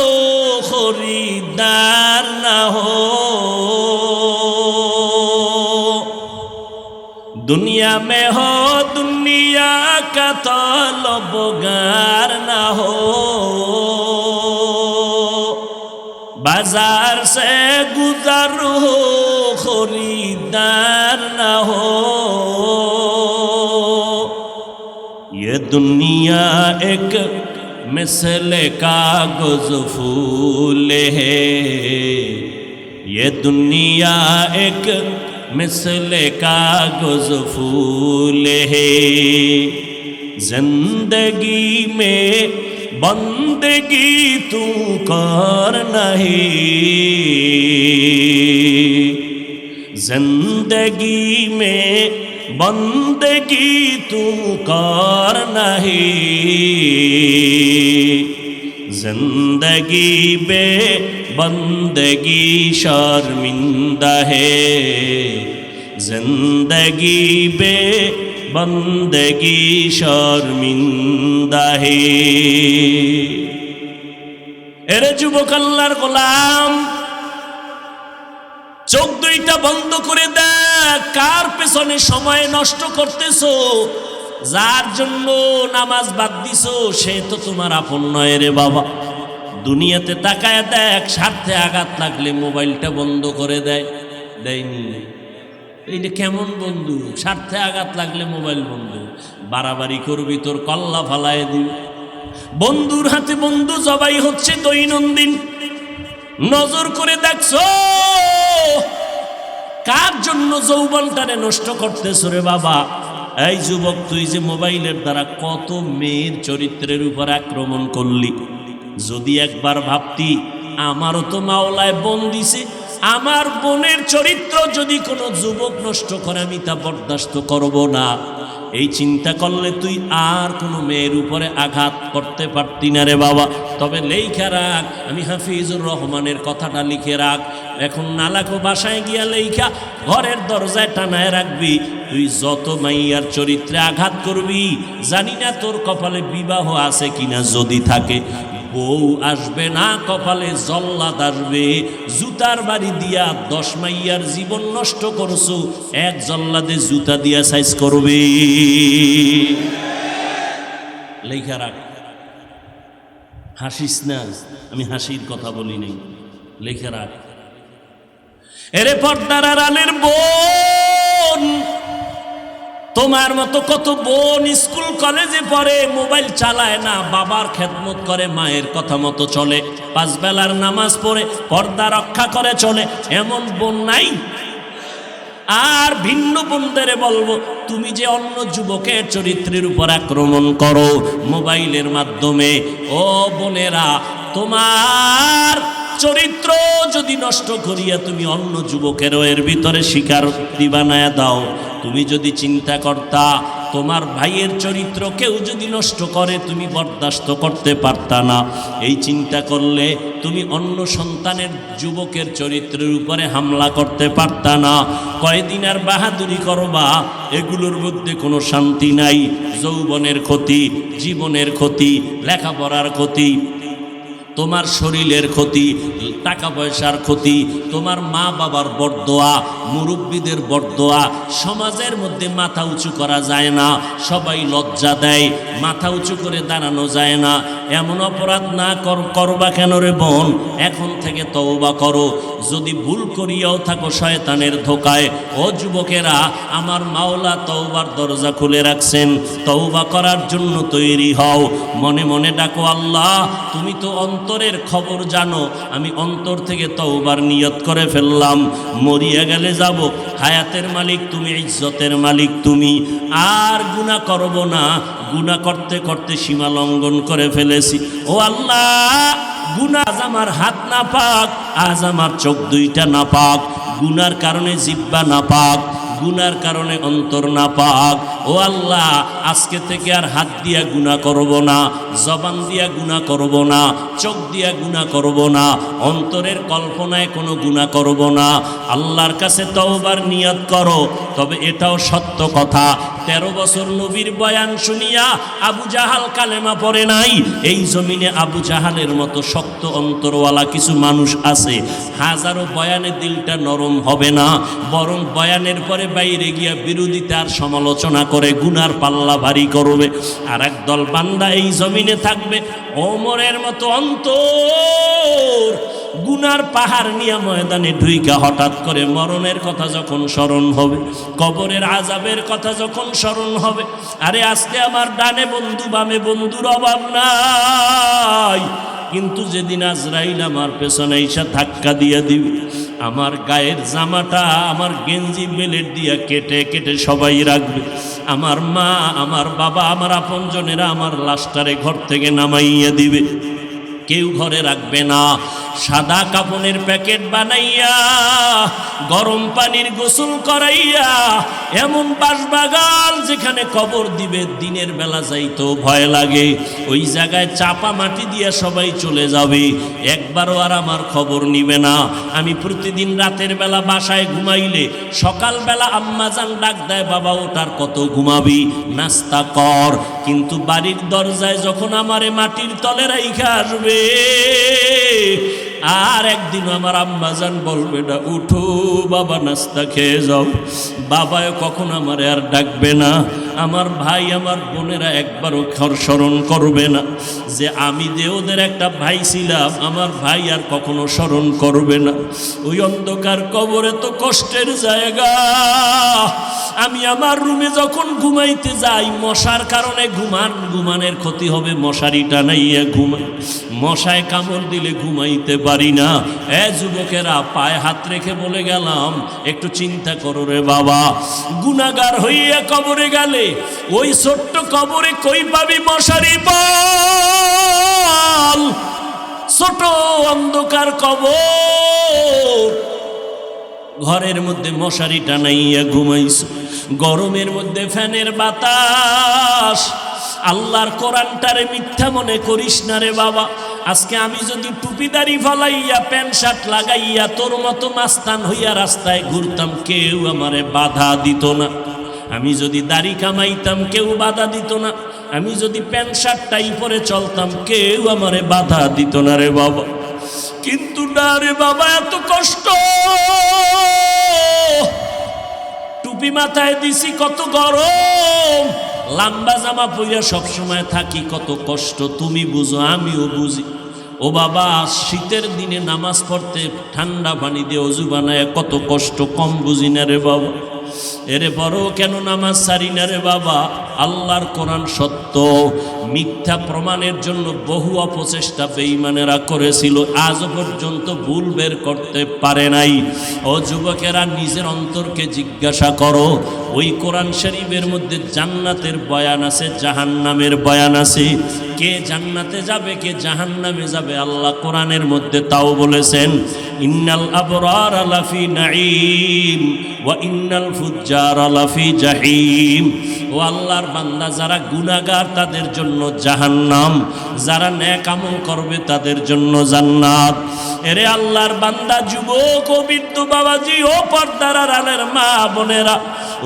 S1: खरीदार ना हो। दुनिया में हो दुनिया का तलबगार ना हो, बाजार से गुजर हो खरीदार ना हो। ये दुनिया एक मिसल कागज फूल है, ये दुनिया एक मिसल कागज फूल है। जिंदगी में बंदगी तू कर नहीं, जिंदगी में बंदगी तू कर नहीं, जिंदगी बे बंदगी शर्मिंदा है, जिंदगी बे बंदगी शर्मिंदा है। এরে যুবক আল্লাহর গোলাম, চোখ দুইটা বন্ধ করে দেখ, কার পেছনে সময় নষ্ট করতেছো? যার জন্য নামাজ বাদ দিছো সে তো তোমার আপন নয় রে বাবা। দুনিয়াতে তাকায় দেখ, স্বার্থে আঘাত লাগলে মোবাইলটা বন্ধ করে দেয়, দেয়নি? এইটা কেমন বন্ধু? স্বার্থে আঘাত লাগলে মোবাইল বন্ধ, বাড়াবাড়ি করবি তোর কল্লা ফালায় দিবি। বন্ধুর হাতে বন্ধু জবাই হচ্ছে দৈনন্দিন। নজর করে দেখছো কার জন্য যৌবনটারে নষ্ট করতেছো রে বাবা? এই যুবক, তুই যে মোবাইলের দ্বারা কত মেয়ের চরিত্রের উপর আক্রমণ করলি, যদি একবার ভাবতি আমারও তো মাওলায় বোন দিছে, আমার বোনের চরিত্র যদি কোনো যুবক নষ্ট করে আমি তা বরদাস্ত করব না, এই চিন্তা করলে তুই আর কোনো মেয়ের উপরে আঘাত করতে পারতি না রে বাবা। তবে লেখা রাখ, আমি হাফিজুর রহমানের কথাটা লিখে রাখ, এখন নালাকো বাসায় গিয়া লেখা ঘরের দরজায় টানায় রাখবি। তুই যত মাইয়ার চরিত্রে আঘাত করবি, জানি না তোর কপালে বিবাহ আছে কিনা, যদি থাকে বউ আসবে না, কপালে জল্লাদ আসবে। জুতার বাড়ি দিয়া 10 মাইয়ার জীবন নষ্ট করছো, এক জল্লাদে জুতা দিয়া সাইজ করবে। লেখা রাখ, হাসিস না, আমি হাসির কথা বলি নাই, লেখা রাখ। এরে পর্দার আড়ালের বোন, তোমার মতো কত বোন স্কুল কলেজে পড়ে, মোবাইল চালায় না, বাবার খেদমত করে, মায়ের কথা মতো চলে, 5 বেলার নামাজ পড়ে, পর্দা রক্ষা করে চলে, এমন বোন নাই? আর ভিন্ন বোনদের বলবো, তুমি যে অন্য যুবকের চরিত্রের উপর আক্রমণ করো মোবাইলের মাধ্যমে, ও বোনেরা, তোমার চরিত্র যদি নষ্ট করিয়া তুমি অন্য যুবকেরও এর ভিতরে শিকার বানায়া দাও, তুমি যদি চিন্তা করতা তোমার ভাইয়ের চরিত্র কেউ যদি নষ্ট করে তুমি বরদাস্ত করতে পারতা না, এই চিন্তা করলে তুমি অন্য সন্তানের যুবকের চরিত্রের উপরে হামলা করতে পারতা না। কয়দিন আর বাহাদুরি করবা, এগুলোর মধ্যে কোনো শান্তি নাই। যৌবনের ক্ষতি, জীবনের ক্ষতি, লেখাপড়ার ক্ষতি, তোমার শরীরের ক্ষতি, টাকা পয়সার ক্ষতি, তোমার মা বাবার বরদোয়া, মুরব্বীদের বরদোয়া। সমাজের মধ্যে মাথা উঁচু করা যায় না, সবাই লজ্জা দেয়, মাথা উঁচু করে দাঁড়ানো যায় না। এমন অপরাধ না করবা কেন রে বোন? এখন থেকে তওবা করো। যদি ভুল করিয়াও থাকো শয়তানের ধোকায়, ও যুবকেরা, আমার মাওলা তওবার দরজা খুলে রাখছেন, তওবা করার জন্য তৈরি হও। মনে মনে ডাকো, আল্লাহ তুমি তো অন্তরের খবর জানো। আমি অন্তর থেকে তওবার নিয়ত করে ফেললাম, মরিয়া গেলে যাব, হায়াতের মালিক তুমি, ইজ্জতের মালিক তুমি, আর গুনাহ করব না। গুনাহ করতে করতে সীমা লঙ্ঘন করে ফেলেছি। ও আল্লাহ, গুনাহ, আজ আমার হাত না পাক, আজ আমার চোখ দুইটা না পাক, গুনার কারণে জিহ্বা না পাক, গুনার কারণে অন্তর না পাক। ও আল্লাহ, আজকে থেকে আর হাত দিয়া গুনাহ করব না, জবান দিয়া গুনাহ করব না, চোখ দিয়া গুনাহ করব না, অন্তরের কল্পনায় কোনো গুনাহ করব না। আল্লাহর কাছে তওবার নিয়ত করো। তবে এটাও সত্য কথা, 13 বছর নবীর বয়ান শুনিয়া আবু জাহাল কালেমা পড়ে নাই। এই জমিনে আবু জাহালের মতো শক্ত অন্তরওয়ালা কিছু মানুষ আছে। হাজারো বয়ানে দিলটা নরম হবে না, বরং বয়ানের পরে বাইরে গিয়া বিরোধিতা আর সমালোচনা করে গুনার পাল্লা ভারী করবে। আর একদল বান্দা এই জমিনে থাকবে ওমরের মতো অন্তর গুনার পাহাড় নিয়ে ময়দানে ঢুইকা হঠাৎ করে মরণের কথা যখন স্মরণ হবে, কবরের আযাবের কথা যখন স্মরণ হবে, আরে আজকে আমার ডানে বন্ধু বামে বন্ধুর অভাব নাই, কিন্তু যেদিন আজরাইল আমার পেছনে এসে ধাক্কা দিয়ে দিবে, আমার গায়ের জামাটা, আমার গেঞ্জি বেলেট দিয়া কেটে কেটে সবাই রাখবে। আমার মা, আমার বাবা, আমার আপনজনেরা আমার লাশটারে ঘর থেকে নামাইয়া দিবে, কেউ ঘরে রাখবে না। সাদা কাপনের প্যাকেট বানাইয়া গরম পানির গোসল করাইয়া এমন বাসবাগান যেখানে কবর দিবে দিনের বেলা যাইতেও ভয় লাগে, ওই জায়গায় চাপা মাটি দিয়া সবাই চলে যাবে, একবারও আর আমার খবর নিবে না। আমি প্রতিদিন রাতের বেলা বাসায় ঘুমাইলে সকালবেলা আম্মাজান ডাক দেয়, বাবা ওটার কত ঘুমাবি, নাস্তা কর। কিন্তু বাড়ির দরজায় যখন আমারে মাটির তলে রাইখা আসবে, আর একদিন আমার আম্মাজান বলবে না, উঠো বাবা নাস্তা খেয়ে যাও, বাবাও কখন আমারে আর ডাকবে না। আমার ভাই, আমার বোনেরা একবারও স্মরণ করবে না যে আমি যে ওদের একটা ভাই ছিলাম, আমার ভাই আর কখনো স্মরণ করবে না। ওই অন্ধকার কবরে তো কষ্টের জায়গা। আমি আমার রুমে যখন ঘুমাইতে যাই, মশার কারণে ঘুমানের ক্ষতি হবে, মশারি টানাইয়া ঘুমাই, মশায় কামড় দিলে ঘুমাইতে পারি না। যুবকেরা, পায়ে হাত রেখে বলে গেলাম, একটু চিন্তা করো রে বাবা, গুনাহগার হইয়া কবরে গেলে ওই ছোট্ট কবরে কই পাবি মশারি বল? ছোট অন্ধকার কবর, ঘরের মধ্যে মশারি টানাইয়া ঘুমাইছ, গরমের মধ্যে ফ্যানের বাতাস। আল্লাহর কোরআনটারে মিথ্যা মনে করিস না রে বাবা। আজকে আমি যদি টুপিদারি ফলাইয়া প্যান্ট শার্ট লাগাইয়া তোর মতো মাস্তান হইয়া রাস্তায় ঘুরতাম, কেউ আমারে বাধা দিত না। আমি যদি দাড়ি কামাইতাম, কেউ বাধা দিত না। আমি যদি প্যান্ট শার্টটাই পরে চলতাম, কেউ আমারে বাধা দিত না রে বাবা। কিন্তু না রে বাবা, এত কষ্ট। টুপি মাথায় দিছি, কত গরম, লম্বা জামা পইরা সবসময় থাকি, কত কষ্ট তুমি বুঝো, আমিও বুঝি। ও বাবা, শীতের দিনে নামাজ পড়তে ঠান্ডা পানি দিয়ে অজু বানায় কত কষ্ট, কম বুঝি না রে বাবা। এরে বড় কেন নামাজ সারি না রে বাবা? আল্লাহর কোরআন সত্য, মিথ্যা প্রমাণের জন্য বহু অপচেষ্টা বেঈমানেরা করেছিল, আজও পর্যন্ত ভুল বের করতে পারে নাই। ও যুবকেরা, নিজের অন্তরকে জিজ্ঞাসা করো, ওই কোরআন শরীফের মধ্যে জান্নাতের বয়ান আছে, জাহান্নামের বয়ান আছে। কে জান্নাতে যাবে, কে জাহান্নামে যাবে, আল্লাহ কোরআনের মধ্যে তাও বলেছেন, ইন্নাল আবরার লাফি নাঈম ওয়া ইন্নাল ফুজ্জার লাফি জাহিম। ও আল্লাহর বান্দা, যারা গুনাহগার তাদের জন্য জাহান্নাম, যারা নেক আমল করবে তাদের জন্য জান্নাত। এরে আল্লাহর বান্দা, যুবক ও বৃদ্ধ বাবাজি, ও পর্দার আড়ালের মা বোনেরা,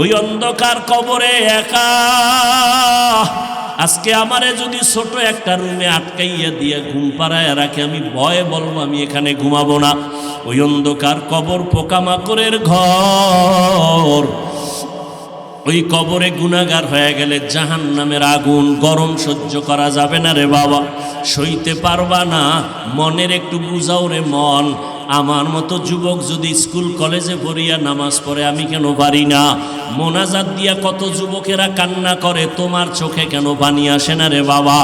S1: ওই অন্ধকার কবরে একা। আজকে আমারে যদি ছোট একটা রুমে আটকাইয়া দিয়ে ঘুম পাড়ায় রাখে, আমি ভয়ে বলবো আমি এখানে ঘুমাবো না। ওই অন্ধকার কবর পোকামাকড়ের ঘর। ওই কবরে গুনাহগার হয়ে গেলে জাহান্নামের আগুন, গরম সহ্য করা যাবে না রে বাবা, সইতে পারবা না। মনের একটু বুঝাও রে মন, আমার মতো যুবক যদি স্কুল কলেজে পড়িয়া নামাজ পড়ে আমি কেন পারি না? মোনাজাত দিয়া কত যুবকেরা কান্না করে, তোমার চোখে কেন পানি আসে না রে বাবা?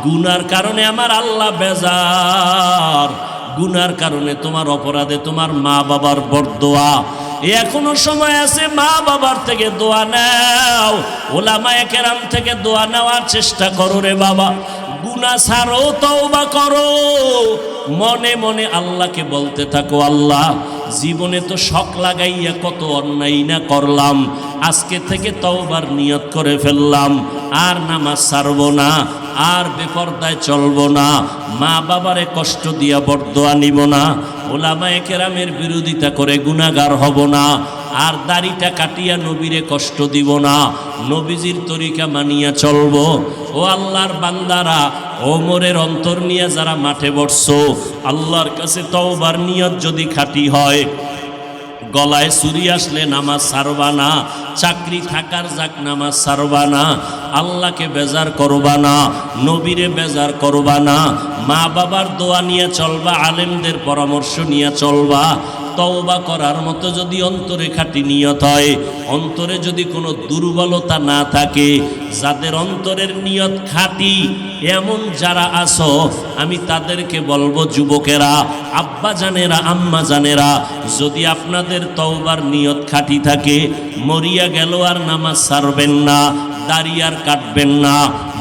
S1: গুনার কারণে আমার আল্লাহ বেজার, গুনার কারণে তোমার অপরাধে তোমার মা বাবার বরদোয়া। এখনো সময় আছে, মা বাবার থেকে দোয়া নাও, ওলামায়ে কেরাম থেকে দোয়া নেওয়ার চেষ্টা করো রে বাবা। গুনাহ ছাড়ো, তওবা করো, মনে মনে আল্লাহকে বলতে থাকো, আল্লাহ জীবনে তো শখ লাগাইয়া কত অন্যায় না করলাম, আজকে থেকে তওবার নিয়ত করে ফেললাম, আর নামাজ ছাড়বো না, আর বেপরদায় চলবো না, মা বাবারে কষ্ট দিয়া বরদোয়া নিব না, ওলামায়ে কেরামের বিরোধিতা করে গুনাহগার হব না, আর দাড়িটা কাটিয়া নবীরে কষ্ট দিব না, নবীজির তরিকা মানিয়া চলবো। ও আল্লাহর বান্দারা, ওমরের অন্তর নিয়ে যারা মাঠে বসছো, আল্লাহর কাছে তওবার নিয়ত যদি খাঁটি হয়, গলায় চুরি আসলে নামাজ ছাড়বা না, চাকরি থাকার যাক নামাজ ছাড়বা না, আল্লাহকে বেজার করবা না, নবীরে বেজার করবা না, মা বাবার দোয়া নিয়ে চলবা, আলেমদের পরামর্শ নিয়ে চলবা। তওবা করার মতো যদি অন্তরে খাঁটি নিয়ত হয়, অন্তরে যদি কোনো দুর্বলতা না থাকে, যাদের অন্তরের নিয়ত খাঁটি এমন যারা আছো, আমি তাদেরকে বলবো, যুবকেরা, আব্বা জানেরা, আম্মা জানেরা, যদি আপনাদের তওবার নিয়ত খাঁটি থাকে, মরিয়া গেল আর নামাজ ছাড়বেন না, দাড়ি আর কাটবেন না,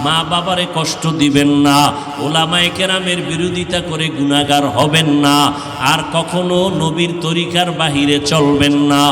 S1: মা বাবারে কষ্ট দিবেন না, ওলামায়ে কেরামের বিরোধিতা করে গুনাহগার হবেন না, আর কখনো নবীর তরিকার বাহিরে চলবেন না,